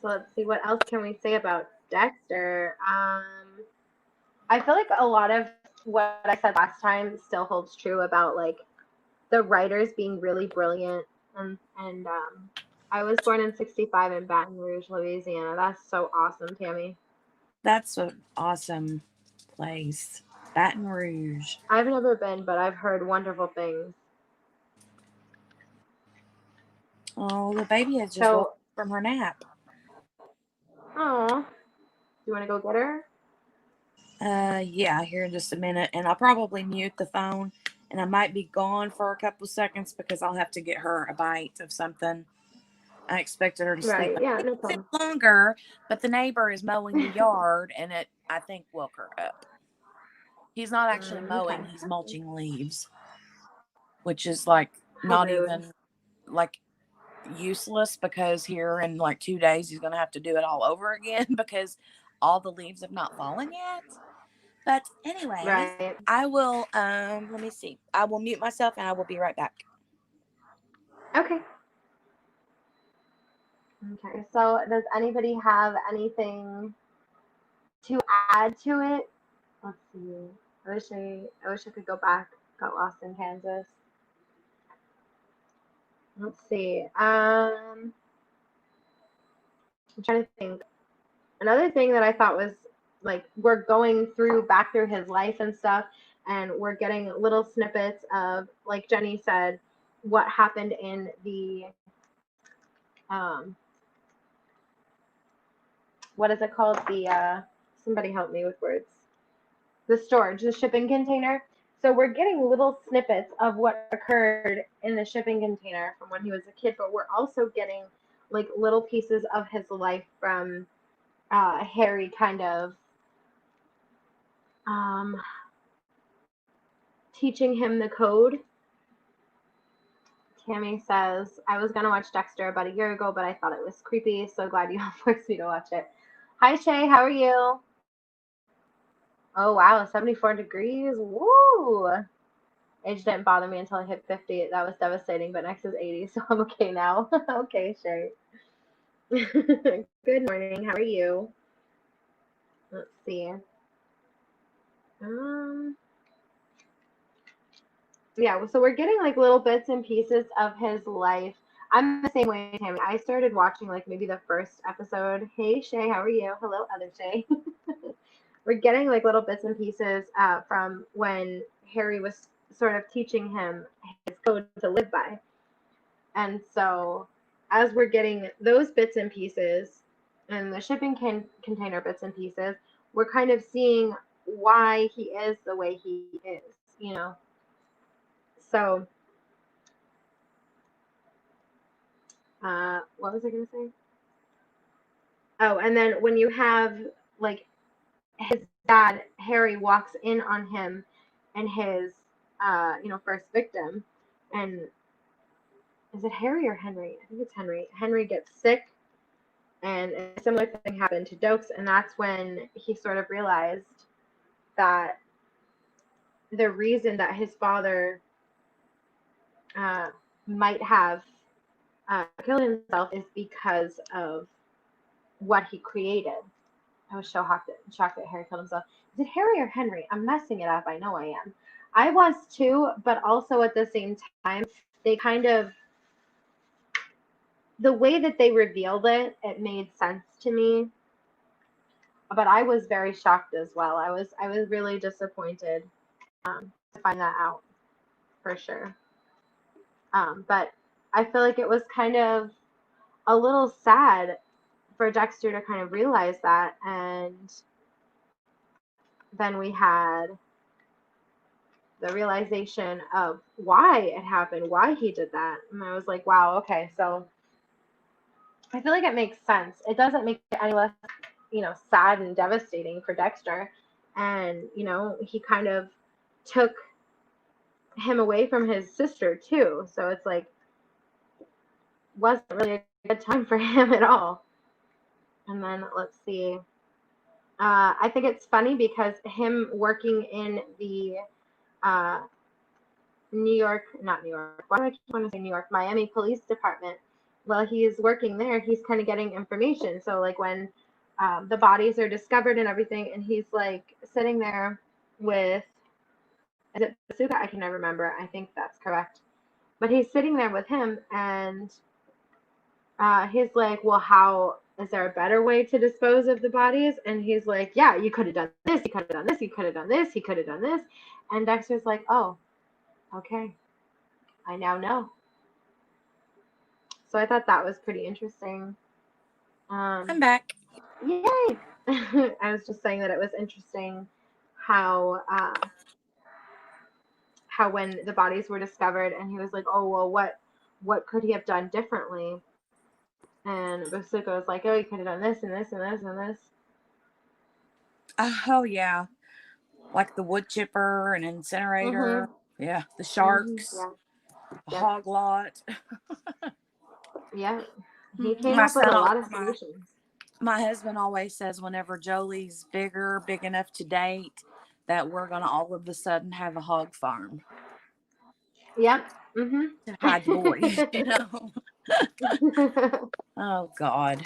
So let's see, what else can we say about Dexter? I feel like a lot of what I said last time still holds true about like the writers being really brilliant. And I was born in '65 in Baton Rouge, Louisiana. That's so awesome, Tammy. That's an awesome place. Baton Rouge. I've never been, but I've heard wonderful things. Oh, the baby has just woke So, up from her nap. oh, you want to go get her? Yeah, here in just a minute. And I'll probably mute the phone and I might be gone for a couple seconds because I'll have to get her a bite of something. I expected her to sleep Right. a Yeah, little no bit problem. longer, but the neighbor is mowing the yard and it, I think, woke her up. He's not actually Okay. mowing, he's mulching leaves, which is like How not rude. even like useless because here in like 2 days he's going to have to do it all over again because all the leaves have not fallen yet. But anyways, Right. I will let me see. I will mute myself and I will be right back. Okay. Okay. So, does anybody have anything to add to it? Let's see. I wish I could go back. Got lost in Kansas. Let's see. I'm trying to think. Another thing that I thought was like we're going through back through his life and stuff, and we're getting little snippets of, like Jenny said, what happened in the um, what is it called? The somebody help me with words. The storage, the shipping container. So we're getting little snippets of what occurred in the shipping container from when he was a kid, but we're also getting like little pieces of his life from Harry kind of um, teaching him the code. Tammy says, I was going to watch Dexter about a year ago, but I thought it was creepy. So glad you forced me to watch it. Hi, Shay. How are you? Oh, wow. 74 degrees. Woo. Age didn't bother me until I hit 50. That was devastating, but next is 80, so I'm okay now. Okay, Shay. Good morning. How are you? Let's see. Um, yeah, so we're getting like little bits and pieces of his life. I'm the same way, Tammy. I started watching like maybe the first episode. Hey, Shay, how are you? Hello, other Shay. We're getting like little bits and pieces from when Harry was sort of teaching him his code to live by. And so, as we're getting those bits and pieces and the shipping container bits and pieces, we're kind of seeing why he is the way he is, you know? So, what was I going to say? Oh, and then when you have like his dad, Harry walks in on him and his, first victim. And is it Harry or Henry? I think it's Henry. Henry gets sick, and a similar thing happened to Dokes, and that's when he sort of realized that the reason that his father uh, might have killed himself is because of what he created. I was so shocked that Harry killed himself. Is it Harry or Henry? I'm messing it up. I know I am. I was too, but also at the same time, they kind of, the way that they revealed it, it made sense to me. But I was very shocked as well. I was really disappointed to find that out. for sure. But I feel like it was kind of a little sad for Dexter to kind of realize that, and then we had the realization of why it happened, why he did that, and I was like, wow, okay, so I feel like it makes sense. It doesn't make it any less, sad and devastating for Dexter, and he kind of took him away from his sister too, so it's like wasn't really a good time for him at all. And then let's see. I think it's funny because him working in the not New York, why do I keep wanting to say New York, Miami Police Department, while he's working there, he's kind of getting information. So like when the bodies are discovered and everything, and he's like sitting there with, is it Basuka? I can never remember. I think that's correct. But he's sitting there with him, and he's like, well, how is there a better way to dispose of the bodies? And he's like, yeah, you could have done this, you could have done this, you could have done this, he could have done this. And Dexter's like, oh, okay, I now know. So I thought that was pretty interesting. I'm back. Yay! I was just saying that it was interesting how when the bodies were discovered, and he was like, oh, well, what could he have done differently? And Basuka was like, oh, he could have done this and this and this and this. Oh, yeah. Like the wood chipper and incinerator. Mm-hmm. Yeah. The sharks. Mm-hmm. Yeah. The hog lot. Yeah. He came up with a lot of solutions. My husband always says whenever Jolie's big enough to date, that we're going to all of a sudden have a hog farm. Yep. Mm-hmm. To hide the boys, Oh, God.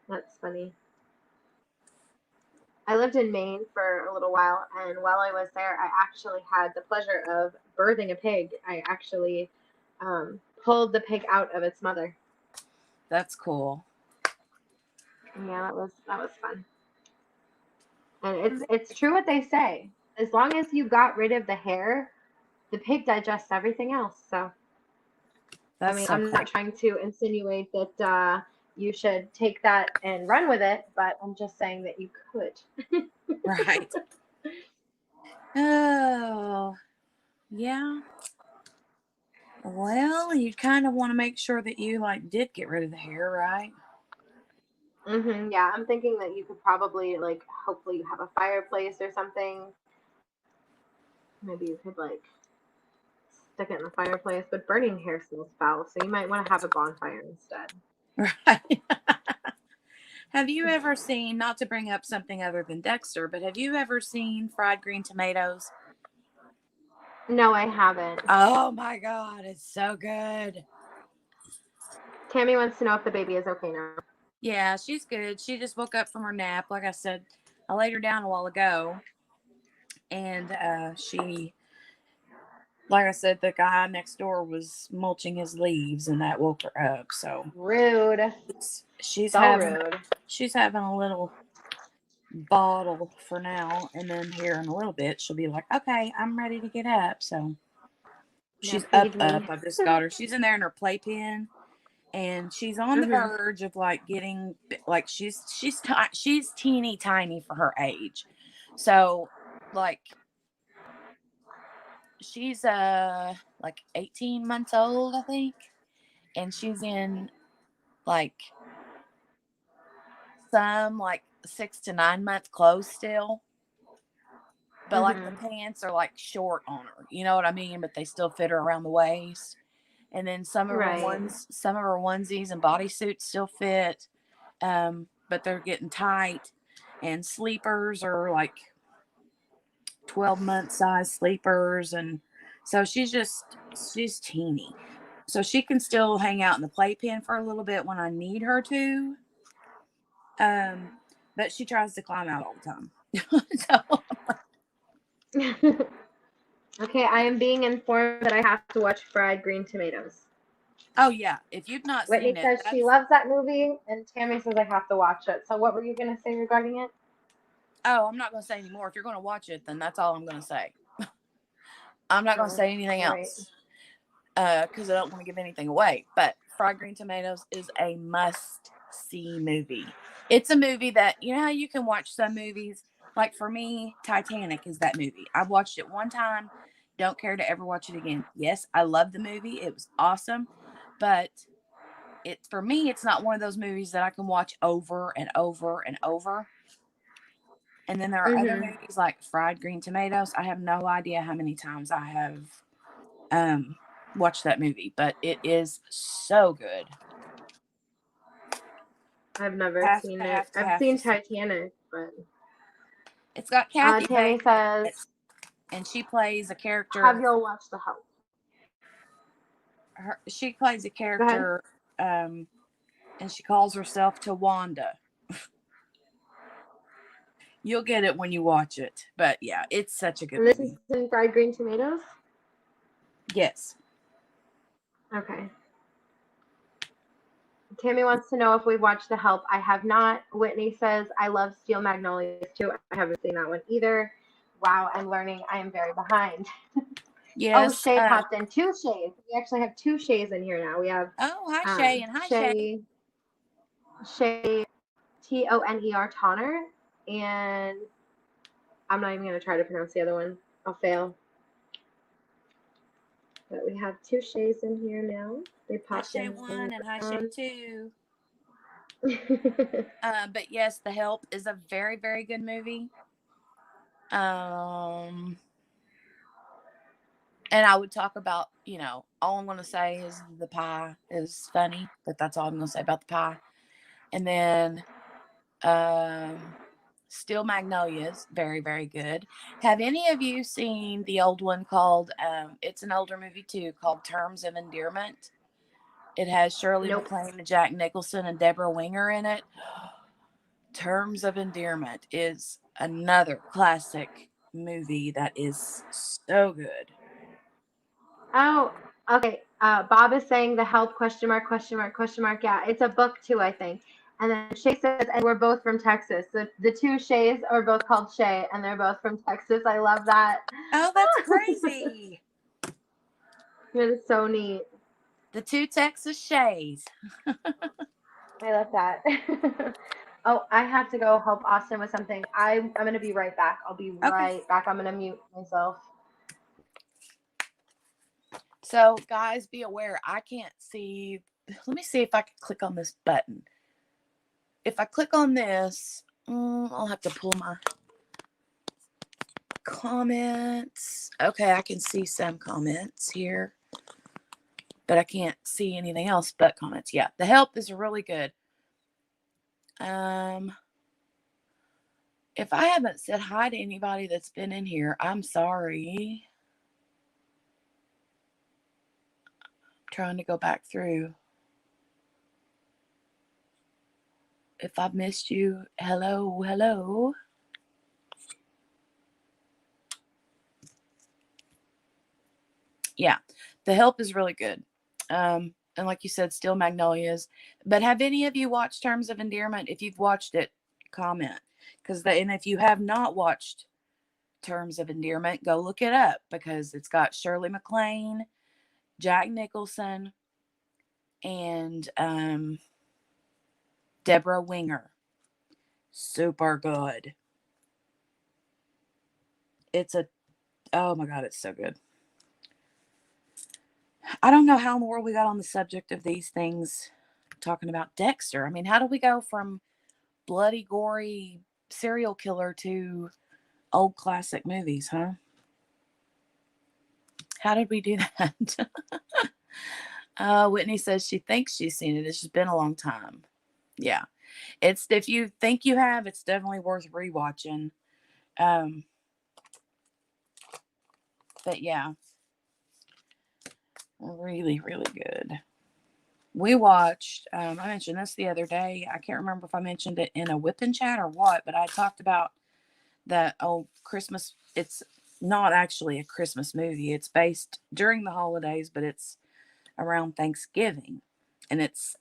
That's funny. I lived in Maine for a little while, and while I was there, I actually had the pleasure of birthing a pig. I actually pulled the pig out of its mother. That's cool. Yeah, that was fun. And it's true what they say. As long as you got rid of the hair, the pig digests everything else. So, I'm not trying to insinuate that you should take that and run with it, but I'm just saying that you could. Right. Oh, yeah. Well, you kind of want to make sure that you did get rid of the hair, right? Mm-hmm. Yeah, I'm thinking that you could probably hopefully you have a fireplace or something. Maybe you could stick it in the fireplace, but burning hair smells foul, so you might want to have a bonfire instead. Right. Have you ever seen, not to bring up something other than Dexter, but have you ever seen fried green tomatoes? No, I haven't. Oh my God, it's so good. Tammy wants to know if the baby is okay now. Yeah, she's good. She just woke up from her nap. Like I said, I laid her down a while ago. And she, like I said, the guy next door was mulching his leaves, and that woke her up. So rude. She's rude. She's having a little bottle for now, and then here in a little bit she'll be like, okay, I'm ready to get up. So she's up. I just got her. She's in there in her playpen, and she's on the verge of getting she's teeny tiny for her age. So she's 18 months old, I think, and she's in some 6 to 9 month clothes still, but the pants are short on her, you know what I mean, but they still fit her around the waist. And then some of her onesies and bodysuits still fit, but they're getting tight. And sleepers are 12-month size sleepers, and so she's teeny, so she can still hang out in the playpen for a little bit when I need her to, but she tries to climb out all the time. Okay, I am being informed that I have to watch Fried Green Tomatoes. Oh yeah, if you've not Whitney seen it. Whitney says she loves that movie, and Tammy says I have to watch it. So what were you going to say regarding it? Oh, I'm not going to say anymore. If you're going to watch it, then that's all I'm going to say. I'm not going to Oh, say anything right. else because I don't want to give anything away. But Fried Green Tomatoes is a must-see movie. It's a movie that, you know how you can watch some movies? Like for me, Titanic is that movie. I've watched it one time. Don't care to ever watch it again. Yes, I love the movie. It was awesome. But for me, it's not one of those movies that I can watch over and over and over. And then there are other movies like Fried Green Tomatoes. I have no idea how many times I have watched that movie, but it is so good. I've never seen it. I've seen To see. Titanic, but It's got Kathy Tammy Bates in says, it, and she plays a "Have character. y'all watched The Help?" She plays a Go ahead. character, and she calls herself Tawanda. You'll get it when you watch it, but yeah, it's such a good And this movie. is in Fried Green Tomatoes? Yes. Okay. Tammy wants to know if we've watched The Help. I have not. Whitney says, I love Steel Magnolias too. I haven't seen that one either. Wow, I'm learning. I am very behind. Yes. Oh, Shay popped in. 2 Shays. We actually have 2 Shays in here now. We have Hi Shay, and hi Shay. Shay Toner Tonner, and I'm not even going to try to pronounce the other one. I'll fail. But we have 2 Shays in here now. They popped Hi Shay in. 1 and hi Shay 2. But yes, The Help is a very, very good movie. And I would talk about, all I'm going to say is the pie is funny, but that's all I'm going to say about the pie. And then Steel Magnolias, very, very good. Have any of you seen the old one called, it's an older movie too, called Terms of Endearment? It has Shirley MacLaine and Jack Nicholson and Deborah Winger in it. Terms of Endearment is another classic movie that is so good. Oh, okay. Bob is saying The Help, question mark, question mark, question mark. Yeah, it's a book too, I think. And then Shay says, and we're both from Texas. The 2 Shays are both called Shay, and they're both from Texas. I love that. Oh, that's crazy. That is so neat. The 2 Texas Shays. I love that. Oh, I have to go help Austin with something. I'm going to be right back. I'll be right back. I'm going to mute myself. So, guys, be aware. I can't see. Let me see if I can click on this button. If I click on this, I'll have to pull my comments. Okay, I can see some comments here, but I can't see anything else but comments. Yeah, The Help is really good. If I haven't said hi to anybody that's been in here, I'm sorry. I'm trying to go back through. If I've missed you, hello. Yeah, The Help is really good. And like you said, Steel Magnolias. But have any of you watched Terms of Endearment? If you've watched it, comment. And if you have not watched Terms of Endearment, go look it up because it's got Shirley MacLaine, Jack Nicholson, and Deborah Winger. Super good. Oh my God, it's so good. I don't know how in the world we got on the subject of these things talking about Dexter. I mean, how do we go from bloody, gory serial killer to old classic movies, huh? How did we do that? Whitney says she thinks she's seen it. It's just been a long time. Yeah. If you think you have, it's definitely worth rewatching. But yeah. Really, really good. We watched, I mentioned this the other day. I can't remember if I mentioned it in a whipping chat or what, but I talked about that old Christmas. It's not actually a Christmas movie. It's based during the holidays, but it's around Thanksgiving. And it's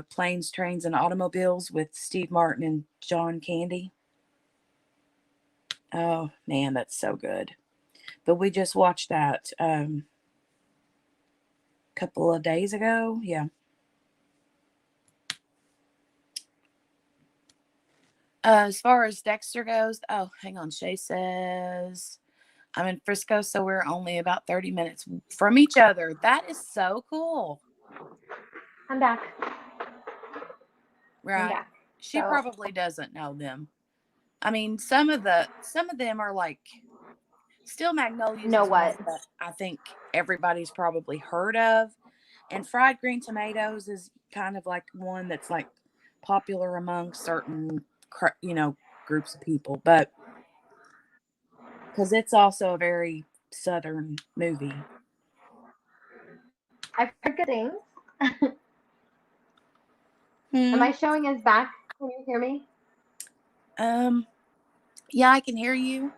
Planes, Trains, and Automobiles with Steve Martin and John Candy. Oh, man, that's so good. But we just watched that couple of days ago. Yeah. As far as Dexter goes, oh, hang on. Shay says, I'm in Frisco, so we're only about 30 minutes from each other. That is so cool. I'm back. Right. I'm back. She probably doesn't know them. I mean, some of them are like Steel Magnolias is one that I think everybody's probably heard of. And fried green tomatoes is kind of like one that's like popular among certain, groups of people. But because it's also a very Southern movie. I've heard good things. Am I showing us back? Can you hear me? Yeah, I can hear you.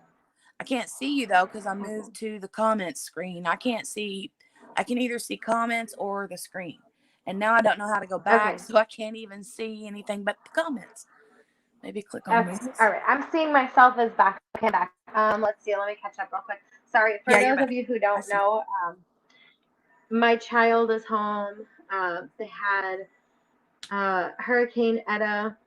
I can't see you though because I moved to the comments screen. I can either see comments or the screen. And now I don't know how to go back, so I can't even see anything but the comments. Maybe click on this. All right. I'm seeing myself as back. Okay, back. Let's see. Let me catch up real quick. Sorry. For those of you who don't know, my child is home. They had Hurricane Eta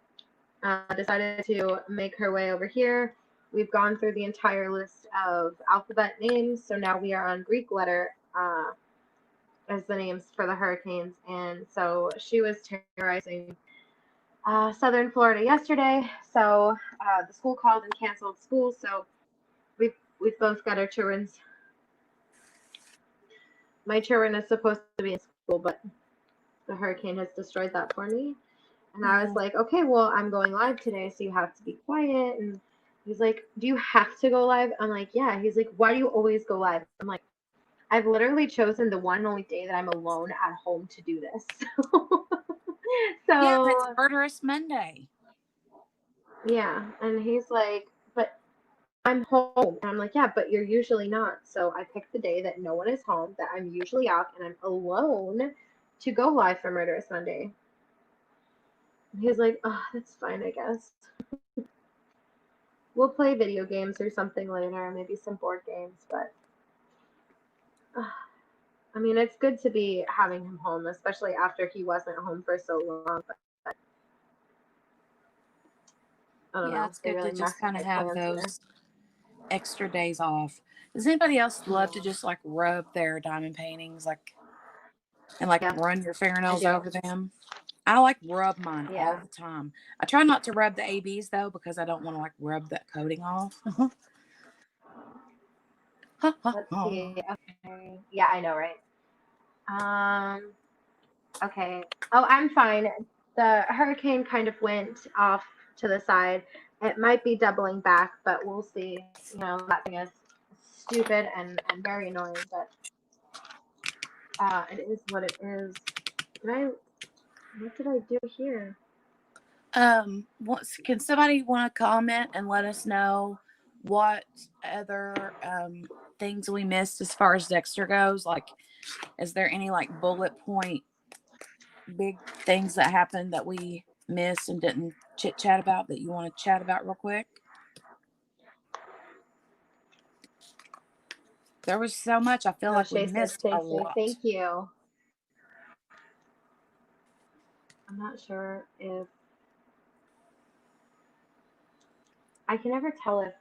decided to make her way over here. We've gone through the entire list of alphabet names, so now we are on Greek letter as the names for the hurricanes. And so she was terrorizing southern Florida yesterday. So the school called and canceled school. So we've both got our children's. My children is supposed to be in school, but the hurricane has destroyed that for me. And I was like, okay, well, I'm going live today, so you have to be quiet. And he's like, do you have to go live? I'm like, yeah. He's like, why do you always go live? I'm like, I've literally chosen the one and only day that I'm alone at home to do this. Yeah, it's Murderous Monday. Yeah, and he's like, but I'm home. And I'm like, yeah, but you're usually not. So I picked the day that no one is home, that I'm usually out, and I'm alone to go live for Murderous Monday. And he's like, oh, that's fine, I guess. We'll play video games or something later, maybe some board games, but I mean, it's good to be having him home, especially after he wasn't home for so long. But I don't know. It's good to just kind of have those extra days off. Does anybody else love to just like rub their diamond paintings and run your fingernails over them? I like rub mine all the time. I try not to rub the ABs though because I don't want to like rub that coating off. Let's see. Okay. Yeah, I know, right? Okay. Oh, I'm fine. The hurricane kind of went off to the side. It might be doubling back, but we'll see. You know, that thing is stupid and very annoying, but it is what it is. What did I do here? Can somebody want to comment and let us know what other things we missed as far as Dexter goes? Like, is there any like bullet point big things that happened that we missed and didn't chit chat about that you want to chat about real quick? There was so much. I feel like we missed a lot. Thank you. I'm not sure if I can never tell if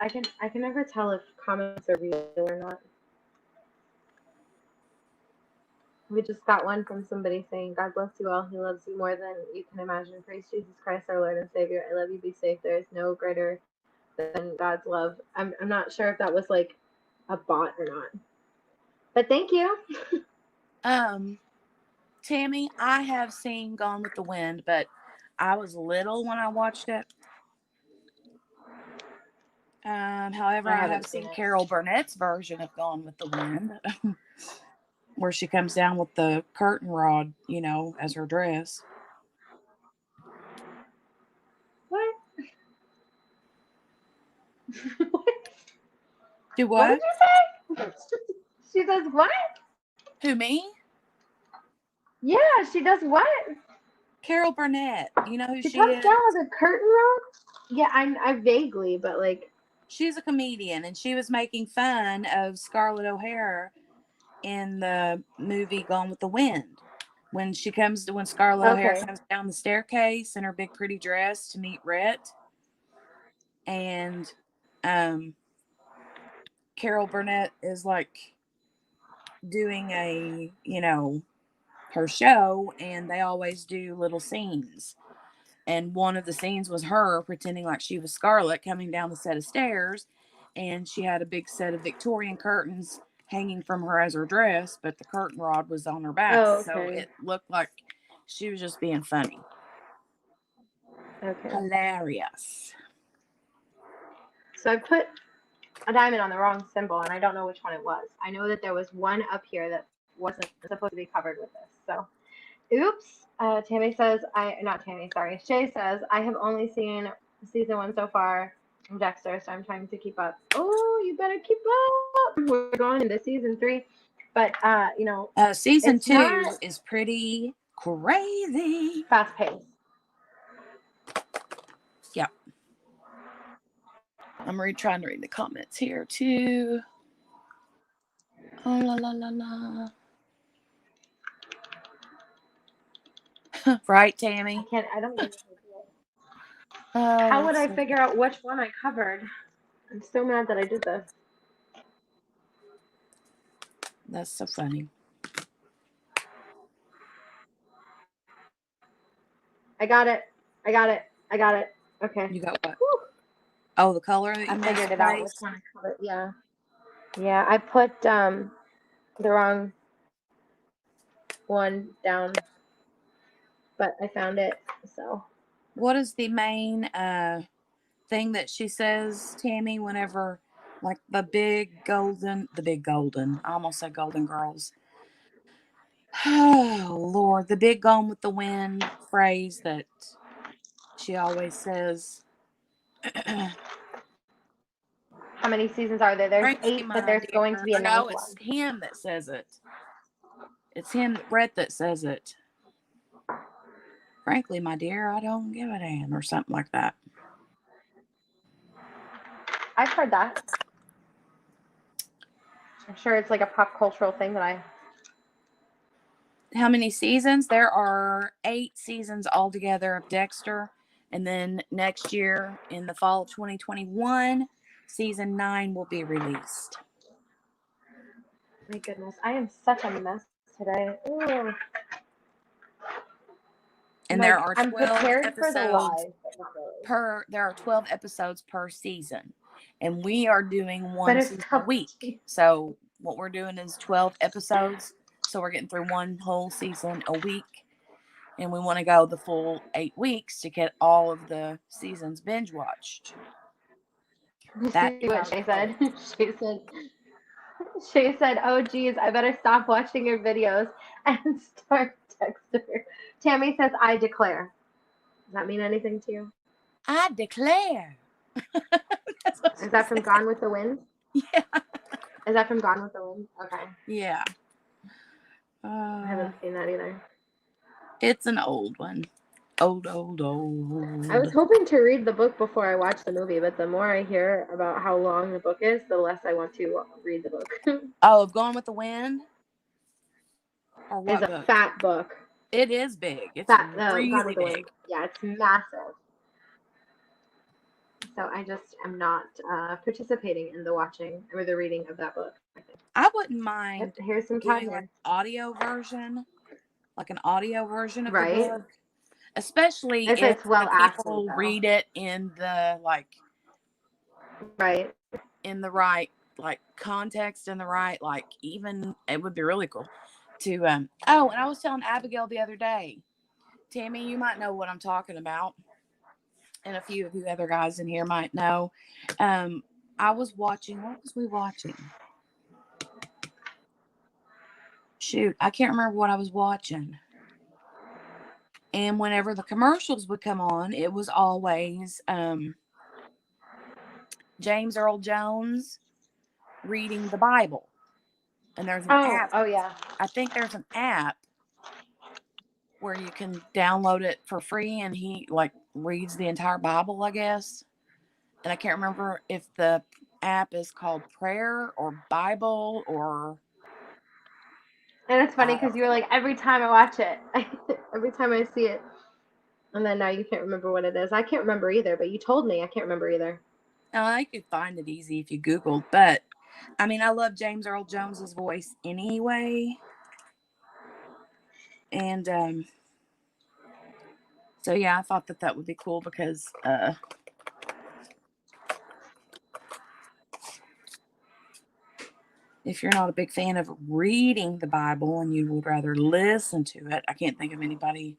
I can never tell if comments are real or not. We just got one from somebody saying, God bless you all. He loves you more than you can imagine. Praise Jesus Christ, our Lord and Savior. I love you. Be safe. There is no greater than God's love. I'm not sure if that was like a bot or not. But thank you. Tammy, I have seen Gone with the Wind, but I was little when I watched it. However, I have seen Carol Burnett's version of Gone with the Wind, where she comes down with the curtain rod, as her dress. What? Do what? What did you say? She does what? Who, me? Yeah, she does what? Carol Burnett. You know who she is? She comes down with a curtain rod? Yeah, I vaguely, but like. she's a comedian, and she was making fun of Scarlett O'Hara in the movie Gone with the Wind. When Scarlett O'Hara Okay. comes down the staircase in her big pretty dress to meet Rhett, and Carol Burnett is like doing her show, and they always do little scenes. And one of the scenes was her pretending like she was Scarlett coming down the set of stairs, and she had a big set of Victorian curtains hanging from her as her dress, but the curtain rod was on her back. Oh, okay. So it looked like she was just being funny. Okay. Hilarious. So I put a diamond on the wrong symbol, and I don't know which one it was. I know that there was one up here that wasn't supposed to be covered with this. So, oops. Tammy says, Shay says, I have only seen season 1 so far from Dexter, so I'm trying to keep up. Oh, you better keep up. We're going into season 3. But, season 2 is pretty crazy. Fast paced. Yep. I'm trying to read the comments here too. Oh la la la la. Right, Tammy? I don't know. Oh, how would I figure out which one I covered? I'm so mad that I did this. That's so funny. I got it. Okay. You got what? Woo. Oh, the color that you figured it out. Which one I covered. Yeah. Yeah, I put the wrong one down, but I found it. So. What is the main thing that she says, Tammy, whenever, like, the big golden, I almost said Golden Girls. Oh, Lord, the big Gone with the Wind phrase that she always says. How many seasons are there? There's 8, but there's going to be a 9th one. No, it's him that says it. It's him, Brett, that says it. Frankly, my dear, I don't give a damn, or something like that. I've heard that. I'm sure it's like a pop cultural thing that I... How many seasons? There are 8 seasons altogether of Dexter. And then next year, in the fall of 2021, season 9 will be released. My goodness, I am such a mess today. Ooh. And there are 12 episodes there are 12 episodes per season. And we are doing one season a week. So what we're doing is 12 episodes. So we're getting through one whole season a week. And we want to go the full 8 weeks to get all of the seasons binge watched. That's what she said. She said, oh, geez, I better stop watching your videos and start Dexter. Tammy says, I declare. Does that mean anything to you? I declare. Is that from Gone with the Wind? Yeah. Is that from Gone with the Wind? Okay. Yeah. I haven't seen that either. It's an old one. Old. I was hoping to read the book before I watch the movie, but the more I hear about how long the book is, the less I want to read the book. Oh, Gone with the Wind? Or what book? It's a fat book. It is big. It's really big. Yeah, it's massive. So I just am not participating in the watching or the reading of that book. I wouldn't mind Here's some doing an audio version, like an audio version of the book. Especially if it's well people read it in the in the right context, in the right even it would be really cool to and I was telling Abigail the other day, Tammy, you might know what I'm talking about, and a few of you other guys in here might know. I was watching, what was we watching? Shoot, I can't remember what I was watching. And whenever the commercials would come on, it was always James Earl Jones reading the Bible. And there's an app. Oh, yeah. I think there's an app where you can download it for free, and he reads the entire Bible, I guess. and I can't remember if the app is called Prayer or Bible or. And it's funny because you were like, every time I watch it, every time I see it, and then now you can't remember what it is. I can't remember either, but you told me I can't remember either. I could find it easy if you Googled, but I mean, I love James Earl Jones's voice anyway. And so yeah, I thought that would be cool because if you're not a big fan of reading the Bible and you would rather listen to it, I can't think of anybody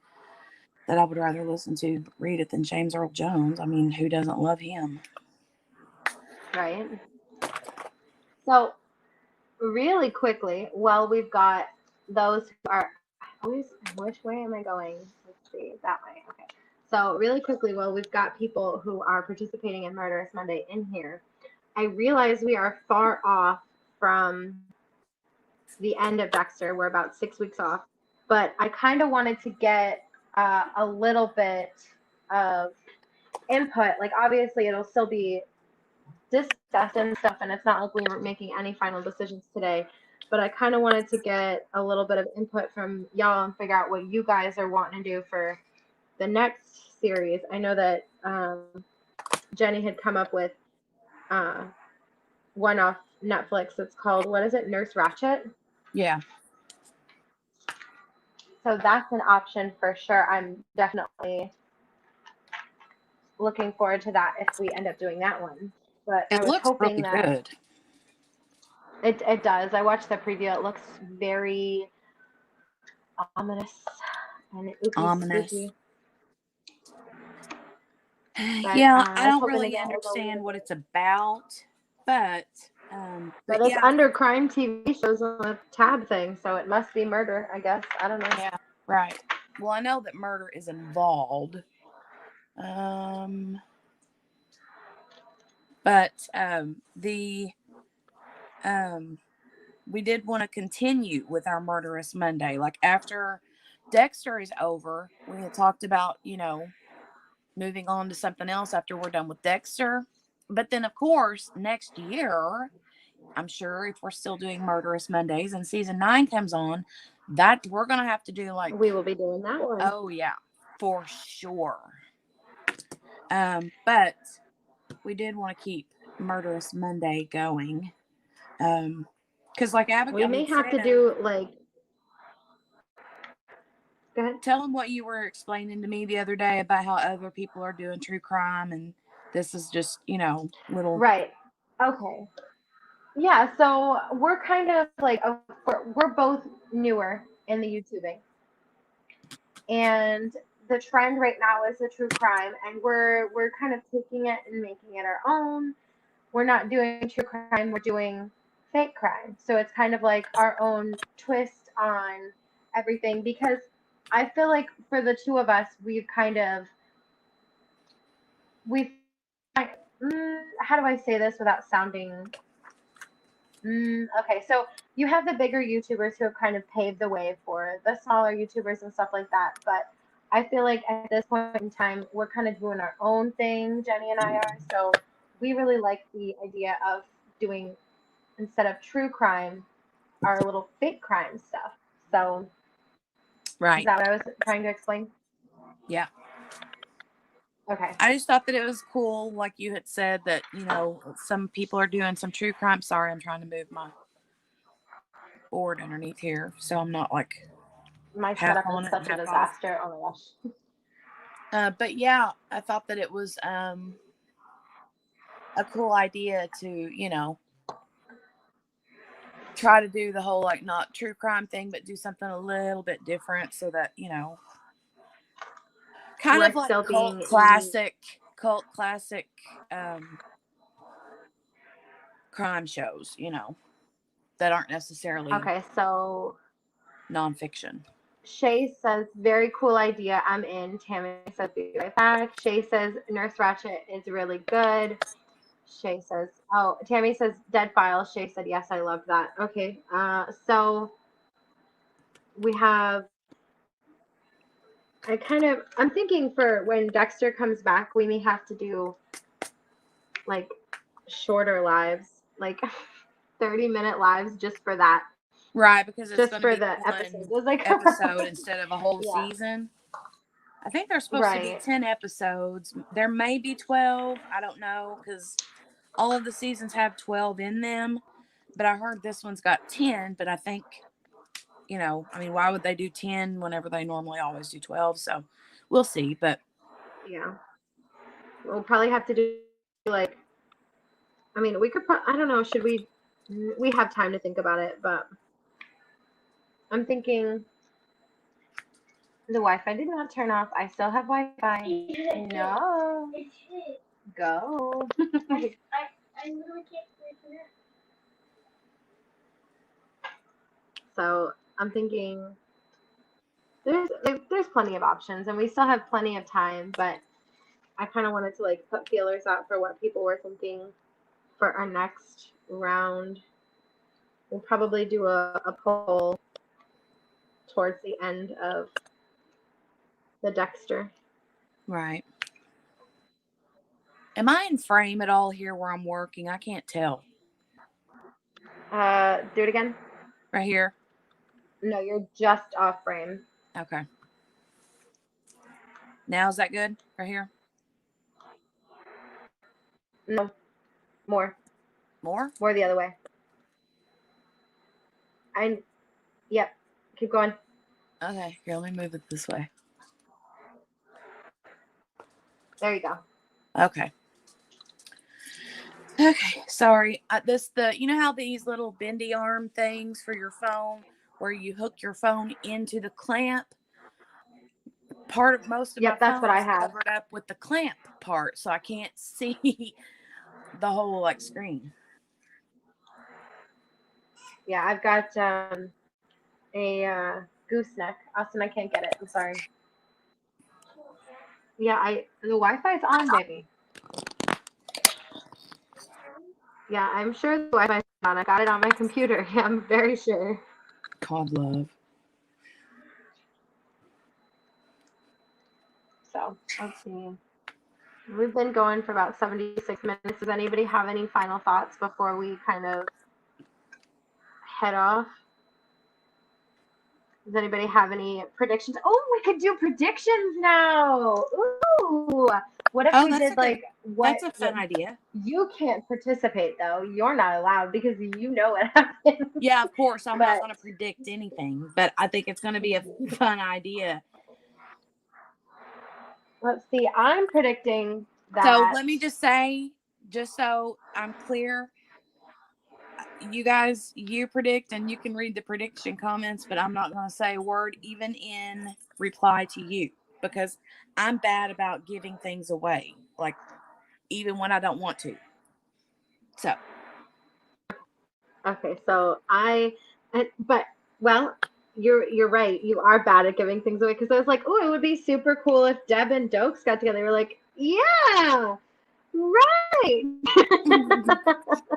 that I would rather listen to read it than James Earl Jones. I mean, who doesn't love him? Right. So really quickly, well, we've got those who are which way am I going? Let's see, that way. Okay. So really quickly, well, we've got people who are participating in Murderous Monday in here. I realize we are far off from the end of Dexter. We're about 6 weeks off, but I kind of wanted to get a little bit of input. Like, obviously, it'll still be discussed and stuff, and it's not like we were making any final decisions today. But I kind of wanted to get a little bit of input from y'all and figure out what you guys are wanting to do for the next series. I know that Jenni had come up with one off Netflix. It's called, what is it, Nurse Ratched? Yeah. So that's an option for sure. I'm definitely looking forward to that if we end up doing that one. But I It was looks hoping really that good. it does. I watched the preview. It looks very ominous and Ominous. spooky. But, Yeah, I I was don't hoping to really get understand what it's about, but but it's yeah, under crime TV shows on the tab thing, so it must be murder, I guess. I don't know. yeah, right. Well, I know that murder is involved. But the we did want to continue with our Murderous Monday. Like after Dexter is over, we had talked about, moving on to something else after we're done with Dexter. But then, of course, next year, I'm sure if we're still doing Murderous Mondays and season 9 comes on, that we're going to have to do like. We will be doing that one. Oh, yeah, for sure. But we did want to keep Murderous Monday going. Because like Abigail, We may have to do like. Go ahead. Tell them what you were explaining to me the other day about how other people are doing true crime, and this is just, little. Right. Okay. Yeah. So we're kind of like we're both newer in the YouTubing, and the trend right now is the true crime, and we're kind of taking it and making it our own. We're not doing true crime. We're doing fake crime. So it's kind of like our own twist on everything, because I feel like for the two of us, we've how do I say this without sounding okay, so you have the bigger YouTubers who have kind of paved the way for the smaller YouTubers and stuff like that, but I feel like at this point in time, we're kind of doing our own thing, Jenni and I are. So we really like the idea of doing, instead of true crime, our little fake crime stuff. So Right. is that what I was trying to explain? Yeah. Okay. I just thought that it was cool, like you had said, that, some people are doing some true crime. Sorry, I'm trying to move my board underneath here, so I'm not like My half setup on is it such and a half off. disaster. Oh my gosh. But yeah, I thought that it was a cool idea to, try to do the whole like not true crime thing, but do something a little bit different so that, kind We're of like still cult being classic crime shows, that aren't necessarily okay, so nonfiction. Shay says, very cool idea. I'm in. Tammy says, be right back. Shay says, Nurse Ratched is really good. Shay says, oh, Tammy says, dead files. Shay said, yes, I love that. Okay. So we have, I'm thinking for when Dexter comes back, we may have to do like shorter lives, like 30-minute lives just for that. Right, because it's Just going to for be the one episodes. It was like episode instead of a whole yeah. season. I think there's supposed to be Right. 10 episodes. There may be 12. I don't know, because all of the seasons have 12 in them. But I heard this one's got 10. But I think, you know, I mean, why would they do 10 whenever they normally always do 12? So we'll see. But Yeah. We'll probably have to do like, I mean, we could, I don't know, should we have time to think about it, but I'm thinking the Wi-Fi did not turn off. I still have Wi-Fi. No. Go. I literally can't sleep. So I'm thinking there's plenty of options, and we still have plenty of time, but I kind of wanted to like put feelers out for what people were thinking for our next round. We'll probably do a poll towards the end of the Dexter. right. Am I in frame at all here where I'm working? I can't tell. Do it again. Right here. No, you're just off frame. Okay. Now is that good? Right here? No, more. More? More the other way. Yep. Keep going. Okay, here, let me move it this way. There you go. Okay. Okay, sorry. You know how these little bendy arm things for your phone, where you hook your phone into the clamp? Most of my Yep, that's phone what I is have. covered up with the clamp part, so I can't see the whole like screen. Yeah, I've got a gooseneck. Austin, I can't get it. I'm sorry. Yeah, the Wi-Fi's on, baby. Yeah, I'm sure the Wi-Fi's on. I got it on my computer. I'm very sure. God love. So let's see. We've been going for about 76 minutes. Does anybody have any final thoughts before we kind of head off? Does anybody have any predictions? Oh, we could do predictions now. Ooh. What if we did like that's a fun idea. You can't participate though. You're not allowed because you know what happened. Yeah, of course. I'm not going to predict anything, but I think it's going to be a fun idea. Let's see. I'm predicting that. So let me just say, just so I'm clear, you guys, you predict and you can read the prediction comments, but I'm not going to say a word even in reply to you, because I'm bad about giving things away, like even when I don't want to. So. Okay, so you're right. You are bad at giving things away, because I was like, oh, it would be super cool if Deb and Dokes got together. They were like, yeah, right.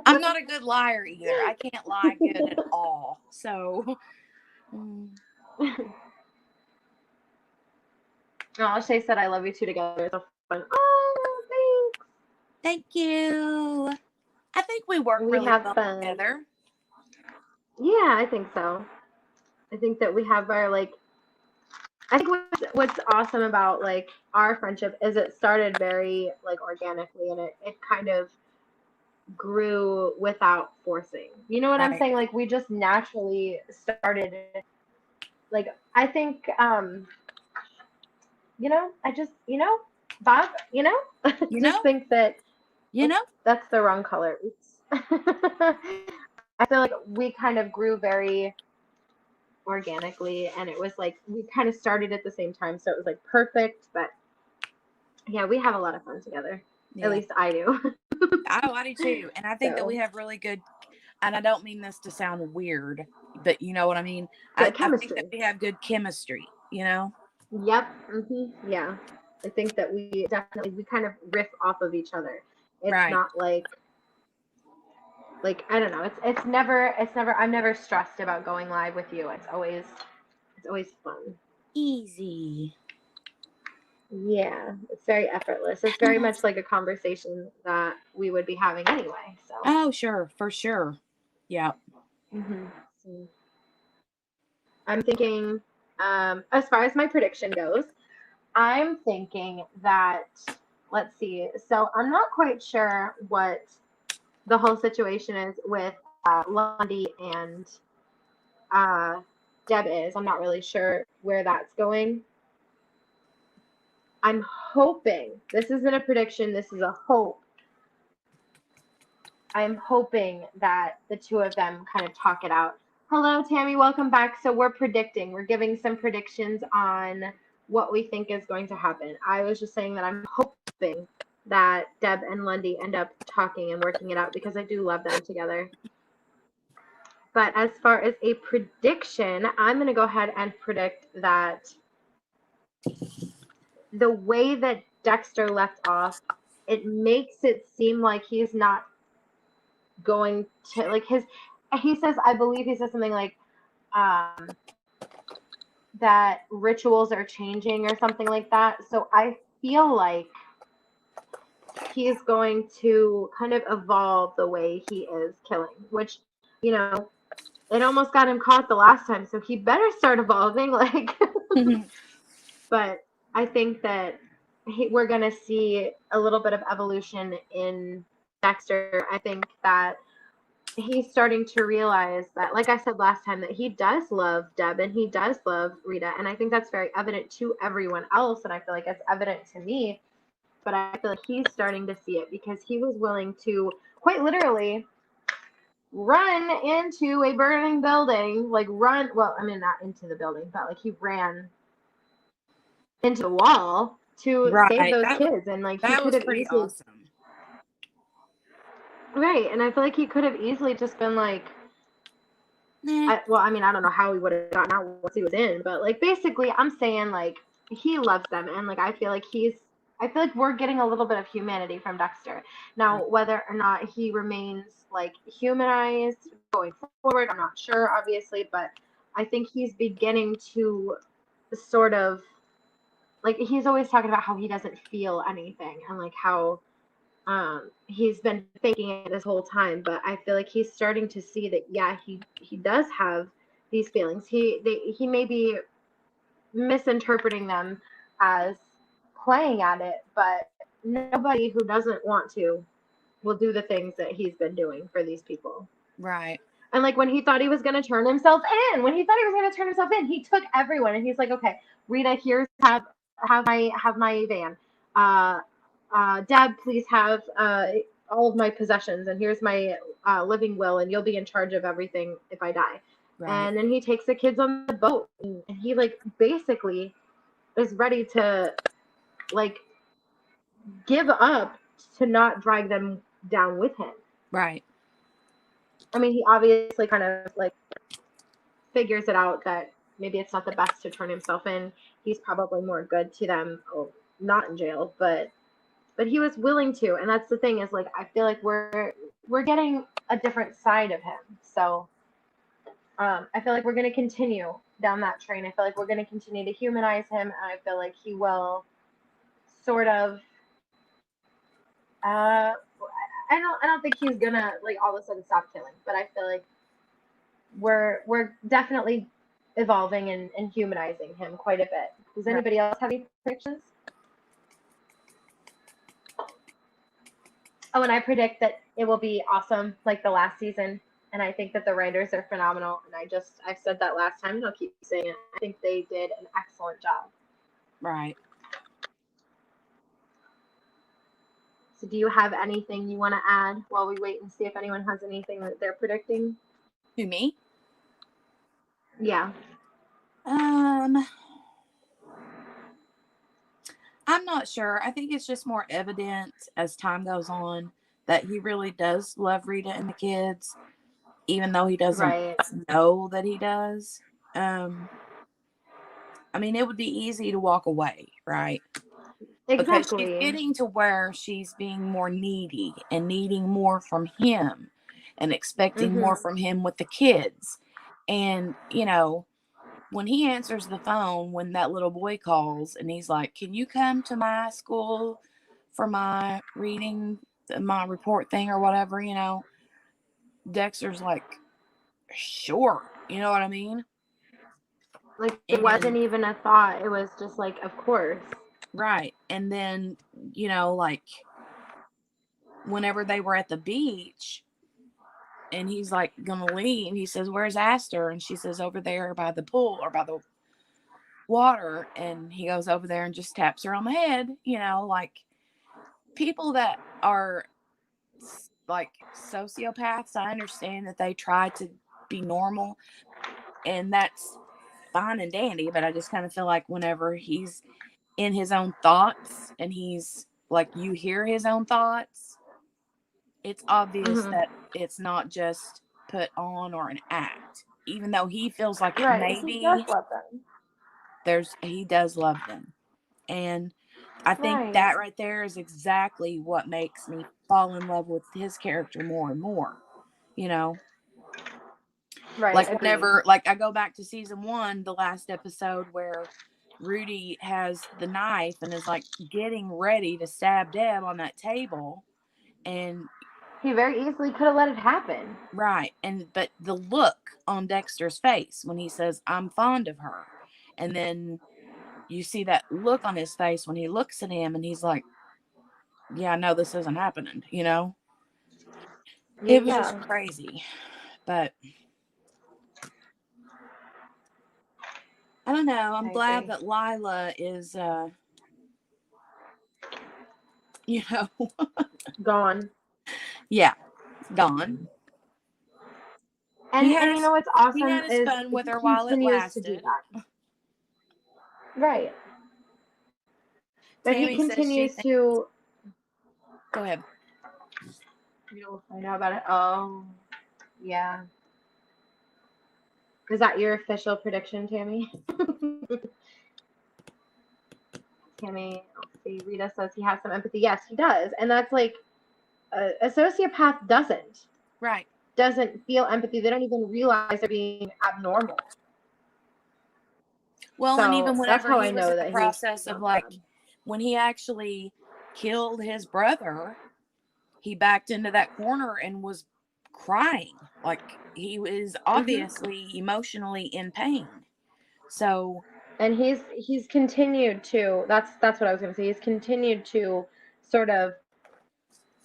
I'm not a good liar either. I can't lie good at all. So. Oh, Shay said, I love you two together. So fun. Oh, thanks. Thank you. I think we work really well together. Yeah, I think so. I think that we have our I think what's awesome about like our friendship is it started very like organically, and it kind of grew without forcing. You know what I'm saying? Like we just naturally started. Like I think I just Bob, just think that that's the wrong color. I feel like we kind of grew very organically, and it was like we kind of started at the same time, so it was like perfect. But yeah, we have a lot of fun together. Yeah. At least I do. I do too, and I think that we have really good. And I don't mean this to sound weird, but you know what I mean. I think that we have good chemistry. You know. Yep. Mm-hmm. Yeah. I think that we kind of riff off of each other. It's not like I don't know. It's never. I'm never stressed about going live with you. It's always fun. Easy. Yeah, it's very effortless. It's very much like a conversation that we would be having anyway. So. Oh, sure, for sure. Yeah. So I'm thinking, as far as my prediction goes, I'm thinking that, let's see. So I'm not quite sure what the whole situation is with Lundy and Deb is. I'm not really sure where that's going. I'm hoping, this isn't a prediction, this is a hope. I'm hoping that the two of them kind of talk it out. Hello, Tammy, welcome back. So we're giving some predictions on what we think is going to happen. I was just saying that I'm hoping that Deb and Lundy end up talking and working it out because I do love them together. But as far as a prediction, I'm going to go ahead and predict that the way that Dexter left off, it makes it seem like he's not going to, like, he says, I believe he says something like that rituals are changing or something like that. So I feel like he's going to kind of evolve the way he is killing, which, you know, it almost got him caught the last time, so he better start evolving. Like, but I think that we're going to see a little bit of evolution in Dexter. I think that he's starting to realize that, like I said last time, that he does love Deb and he does love Rita. And I think that's very evident to everyone else. And I feel like it's evident to me. But I feel like he's starting to see it because he was willing to quite literally run into a burning building, like run, well, I mean, not into the building, but like he ran into the wall to save Right. those kids. And like he That could was have pretty easily, awesome. right. And I feel like he could have easily just been like, Nah. I mean, I don't know how he would have gotten out once he was in, but like basically, I'm saying like he loves them, and like I feel like we're getting a little bit of humanity from Dexter. Now, whether or not he remains like humanized going forward, I'm not sure, obviously, but I think he's beginning to sort of, like, he's always talking about how he doesn't feel anything and like how he's been faking it this whole time, but I feel like he's starting to see that, yeah, he does have these feelings. He may be misinterpreting them as playing at it, but nobody who doesn't want to will do the things that he's been doing for these people. Right. And like when he thought he was going to turn himself in, he took everyone and he's like, okay, Rita, here's have my van. Dad, please have all of my possessions, and here's my living will, and you'll be in charge of everything if I die. Right. And then he takes the kids on the boat, and he like basically is ready to like give up to not drag them down with him. Right. I mean, he obviously kind of like figures it out that maybe it's not the best to turn himself in. He's probably more good to them, not in jail, but he was willing to. And that's the thing, is like I feel like we're getting a different side of him. So I feel like we're going to continue down that train. I feel like we're going to continue to humanize him, and I feel like he will sort of I don't think he's gonna like all of a sudden stop killing, but I feel like we're definitely evolving and humanizing him quite a bit. Does anybody else have any predictions? Oh, and I predict that it will be awesome like the last season, and I think that the writers are phenomenal, and I've said that last time and I'll keep saying it. I think they did an excellent job. Right. So do you have anything you want to add while we wait and see if anyone has anything that they're predicting? Who, me? Yeah. I'm not sure. I think it's just more evident as time goes on that he really does love Rita and the kids, even though he doesn't know that he does. I mean, it would be easy to walk away, right? Exactly. Because she's getting to where she's being more needy and needing more from him and expecting more from him with the kids. And, you know, when he answers the phone, when that little boy calls and he's like, "Can you come to my school for my reading, my report thing or whatever?" Dexter's like, "Sure." You know what I mean? Like, it And wasn't even a thought. It was just like, of course. right. And then, like whenever they were at the beach and he's like gonna leave, he says, "Where's Aster?" And she says, "Over there by the pool or by the water." And he goes over there and just taps her on the head. Like people that are like sociopaths, I understand that they try to be normal, and that's fine and dandy, but I just kind of feel like whenever he's in his own thoughts and he's like, you hear his own thoughts, it's obvious Mm-hmm. that it's not just put on or an act, even though he feels like it Right. may He does be. love them. He does love them. And I think Right. that right there is exactly what makes me fall in love with his character more and more. You know, Right. like Agreed. whenever, like I go back to season 1, the last episode where Rudy has the knife and is like getting ready to stab Deb on that table. And He very easily could have let it happen. right. But the look on Dexter's face when he says, "I'm fond of her." And then you see that look on his face when he looks at him and he's like, "Yeah, no, this isn't happening." It was just Yeah. crazy. But I don't know. I'm I glad agree. that Lila is, you know, Gone. yeah, gone. And you know what's He awesome had his is fun with he her while it continues to do lasted. that. Right. But he Tammy says she continues thinks. to. Go ahead. You'll find out about it. Oh, yeah. Is that your official prediction, Tammy? Tammy, let's see. Rita says he has some empathy. Yes, he does, and that's like a sociopath Right. doesn't feel empathy. They don't even realize they're being abnormal. Well, and even So that's whenever how he I was know in the that he's process of not like, bad. when he actually killed his brother, he backed into that corner and was crying. Like he was obviously emotionally in pain. So, And he's continued to. That's what I was going to say. He's continued to sort of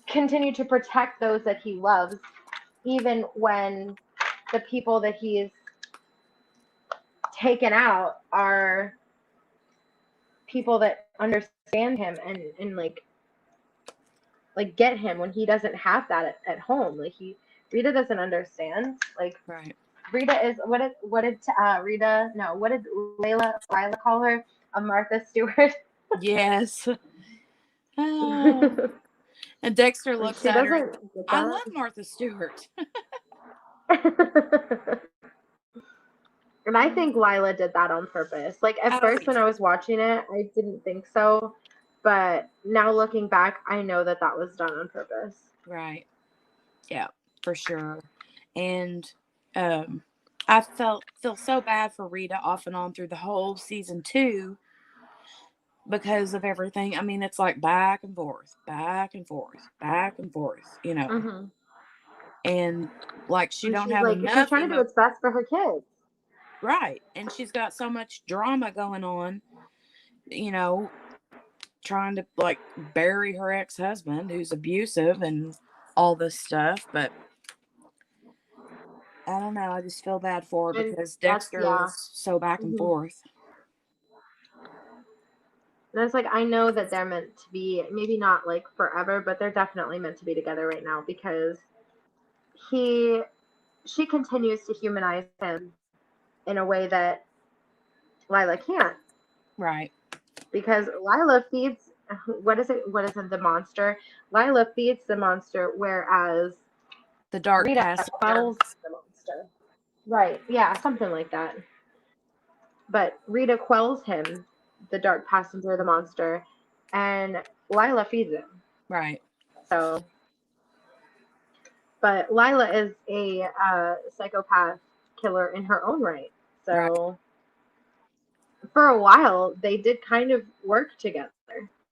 continue to protect those that he loves, even when the people that he's taken out are people that understand him and like get him when he doesn't have that at home. Like Rita doesn't understand. Like right. Rita is what did Rita no what did Lila call her, a Martha Stewart. Yes. Oh. And Dexter Like looks she at her and, doesn't get "I that. love Martha Stewart." And I think Lila did that on purpose. Like at Oh, first when I was watching it, I didn't think so, but now looking back, I know that that was done on purpose. right. Yeah, for sure. And I feel so bad for Rita off and on through the whole season 2 because of everything. I mean, it's like back and forth, back and forth, back and forth. Mm-hmm. And like she And don't she's have like, she's enough trying to do emo what's best for her kids. right. And she's got so much drama going on, you know, trying to like bury her ex-husband who's abusive and all this stuff, but I don't know. I just feel bad for her And because that's, Dexter yeah. was so back and Mm-hmm. forth. And it's like, I know that they're meant to be, maybe not like forever, but they're definitely meant to be together right now because she continues to humanize him in a way that Lila can't. Right. Because Lila feeds, what is it? What is it? The monster. Lila feeds the monster, whereas The dark Rita passenger. quells the monster. Right. Yeah, something like that. But Rita quells him, the dark passenger, the monster, and Lila feeds him. Right. So, but Lila is a psychopath killer in her own right. Right. So for a while, they did kind of work together.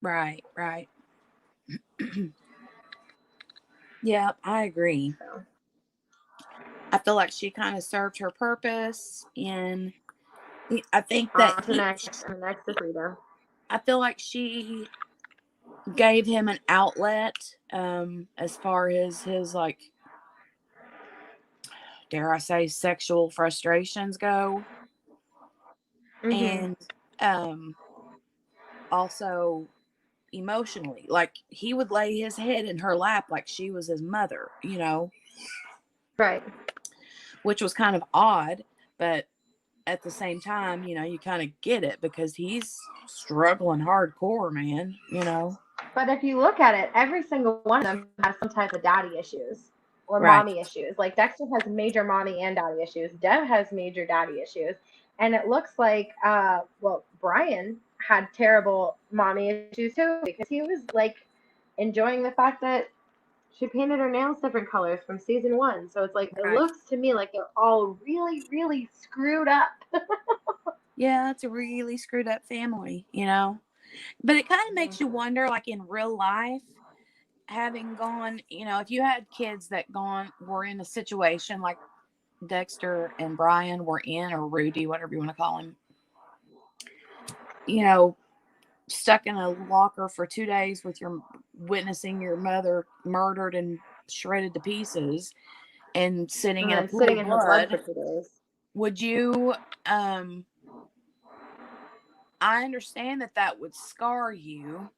Right. Yeah, I agree. So. I feel like she kind of served her purpose, and I think that On to next to Frida. I feel like she gave him an outlet, as far as his, like, dare I say, sexual frustrations go, Mm-hmm. and also emotionally, like he would lay his head in her lap like she was his mother, Right. which was kind of odd, but at the same time, you kind of get it because he's struggling hardcore, man. But if you look at it, every single one of them has some type of daddy issues or Right. mommy issues. Like Dexter has major mommy and daddy issues. Dev has major daddy issues. And it looks like, Brian had terrible mommy issues too, because he was like enjoying the fact that she painted her nails different colors from season 1. So it's like, it Right. looks to me like they're all really, really screwed up. Yeah, it's a really screwed up family, but it kind of makes you wonder, like in real life, having gone, if you had kids that were in a situation like Dexter and Brian were in, or Rudy, whatever you want to call him, stuck in a locker for 2 days with witnessing your mother murdered and shredded to pieces and sitting in a pool Sitting of in her blood blood, for 2 days. would you, I understand that would scar you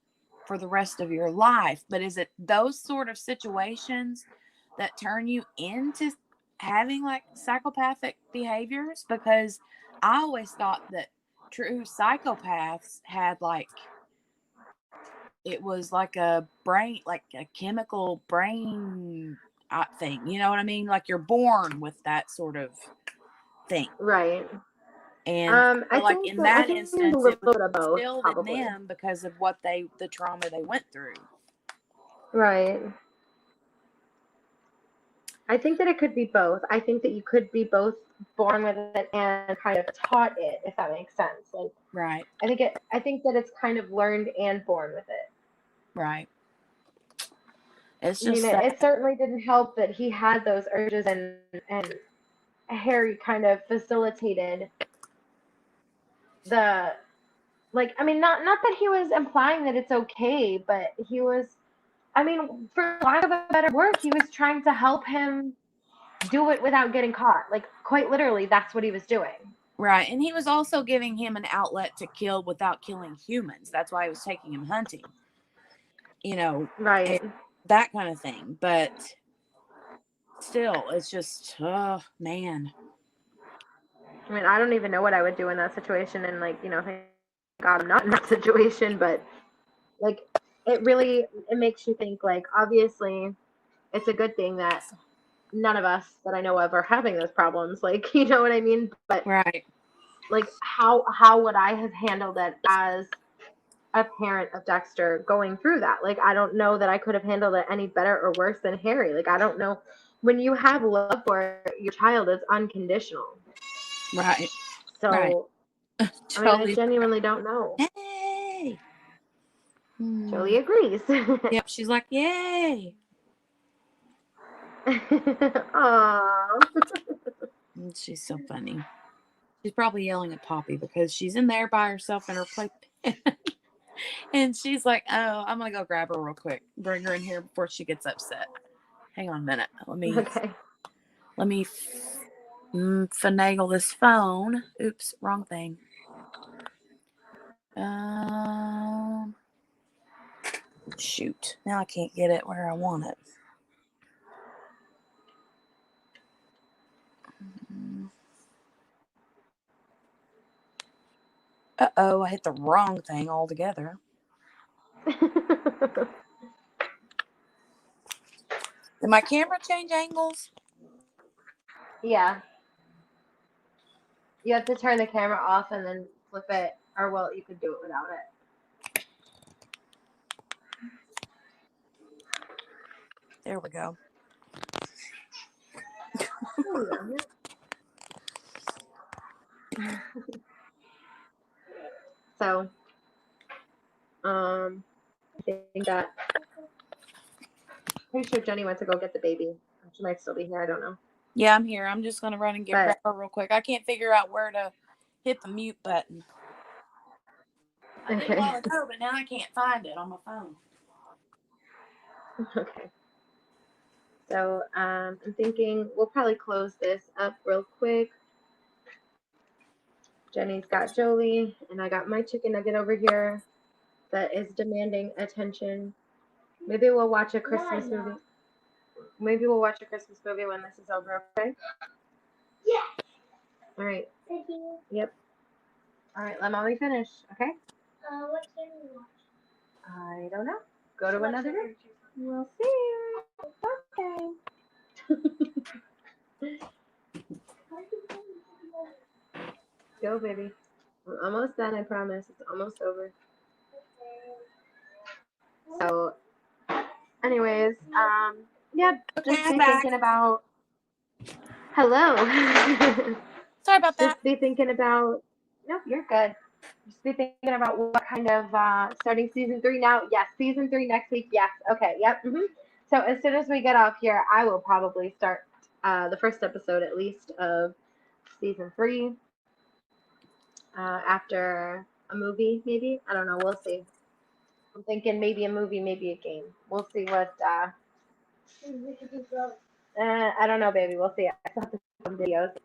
for the rest of your life, but is it those sort of situations that turn you into having like psychopathic behaviors? Because I always thought that true psychopaths had like, it was like a brain, like a chemical brain thing. You know what I mean? Like you're born with that sort of thing. Right. And I like think in that that a instance, little it was bit of both, instilled in probably. them because of the trauma they went through. Right. I think that it could be both. I think that you could be both born with it and kind of taught it, if that makes sense. Like, Right. I think that it's kind of learned and born with it. Right. It's I mean, just sad. it certainly didn't help that he had those urges, and Harry kind of facilitated the, like, I mean, not that he was implying that it's okay, but he was, I mean, for lack of a better word, he was trying to help him do it without getting caught. Like, quite literally, that's what he was doing. Right. And he was also giving him an outlet to kill without killing humans. That's why he was taking him hunting, Right. that kind of thing. But still, it's just, oh, man. I mean, I don't even know what I would do in that situation, and like, thank God I'm not in that situation, but like, it makes you think, like, obviously it's a good thing that none of us that I know of are having those problems, like, you know what I mean? But Right. like, how would I have handled it as a parent of Dexter going through that? Like, I don't know that I could have handled it any better or worse than Harry. Like, I don't know. When you have love for your child, it's unconditional. Right. So, Right. I mean, I genuinely don't know. Hey. Jolie agrees. Yep. She's like, yay. Aww. She's so funny. She's probably yelling at Poppy because she's in there by herself in her playpen. And she's like, oh, I'm going to go grab her real quick. Bring her in here before she gets upset. Hang on a minute. Let me finagle this phone. Oops, wrong thing. Shoot. Now I can't get it where I want it. Uh-oh, I hit the wrong thing altogether. Did my camera change angles? Yeah. You have to turn the camera off and then flip it, or well, you could do it without it. There we go. So, I think that, pretty sure Jenni went to go get the baby. She might still be here. I don't know. Yeah, I'm here. I'm just going to run and grab her real quick. I can't figure out where to hit the mute button. I did a while ago, but now I can't find it on my phone. Okay. So I'm thinking we'll probably close this up real quick. Jenni's got Jolie, and I got my chicken nugget over here that is demanding attention. Maybe we'll watch a Christmas movie. Maybe we'll watch a Christmas movie when this is over, okay? Yeah. All right. Thank you. Yep. All right, let mommy finish, okay? What can we watch? I don't know. Go to another room. We'll see. Okay. Go, baby. We're almost done, I promise. It's almost over. So, anyways, yeah, just be thinking about. Hello. Sorry about that. Just be thinking about. No, you're good. Just be thinking about what kind of starting season 3 now. Yes, season 3 next week. Yes. Okay. Yep. So as soon as we get off here, I will probably start the first episode at least of season 3. After a movie, maybe. I don't know. We'll see. I'm thinking maybe a movie, maybe a game. We'll see what. I don't know, baby. We'll see. I still have to see some videos.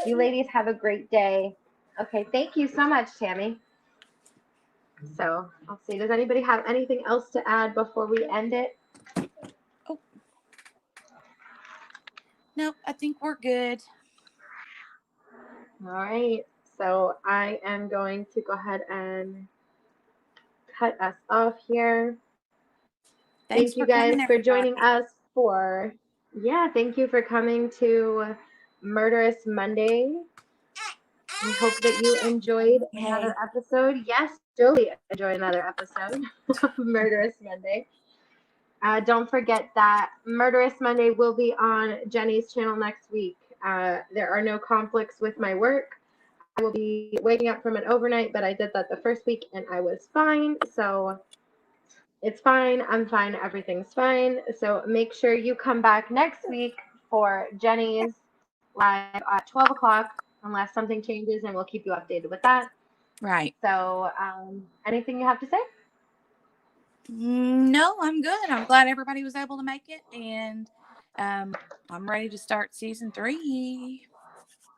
You ladies have a great day. Okay, thank you so much, Tammy. So, I'll see. Does anybody have anything else to add before we end it? Oh. Nope, I think we're good. All right. So, I am going to go ahead and cut us off here. Thank you guys for joining us for, thank you for coming to Murderous Monday. We hope that you enjoyed another episode. Yes, Jolie enjoyed another episode of Murderous Monday. Don't forget that Murderous Monday will be on Jenni's channel next week. There are no conflicts with my work. I will be waking up from an overnight, but I did that the first week and I was fine. So it's fine. I'm fine. Everything's fine. So make sure you come back next week for Jenni's live at 12 o'clock, unless something changes, and we'll keep you updated with that. Right. So anything you have to say? No, I'm good. I'm glad everybody was able to make it, and I'm ready to start season 3.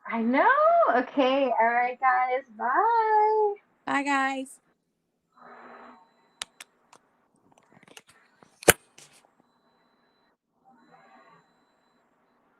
I know. Okay. All right, guys. Bye. Bye, guys.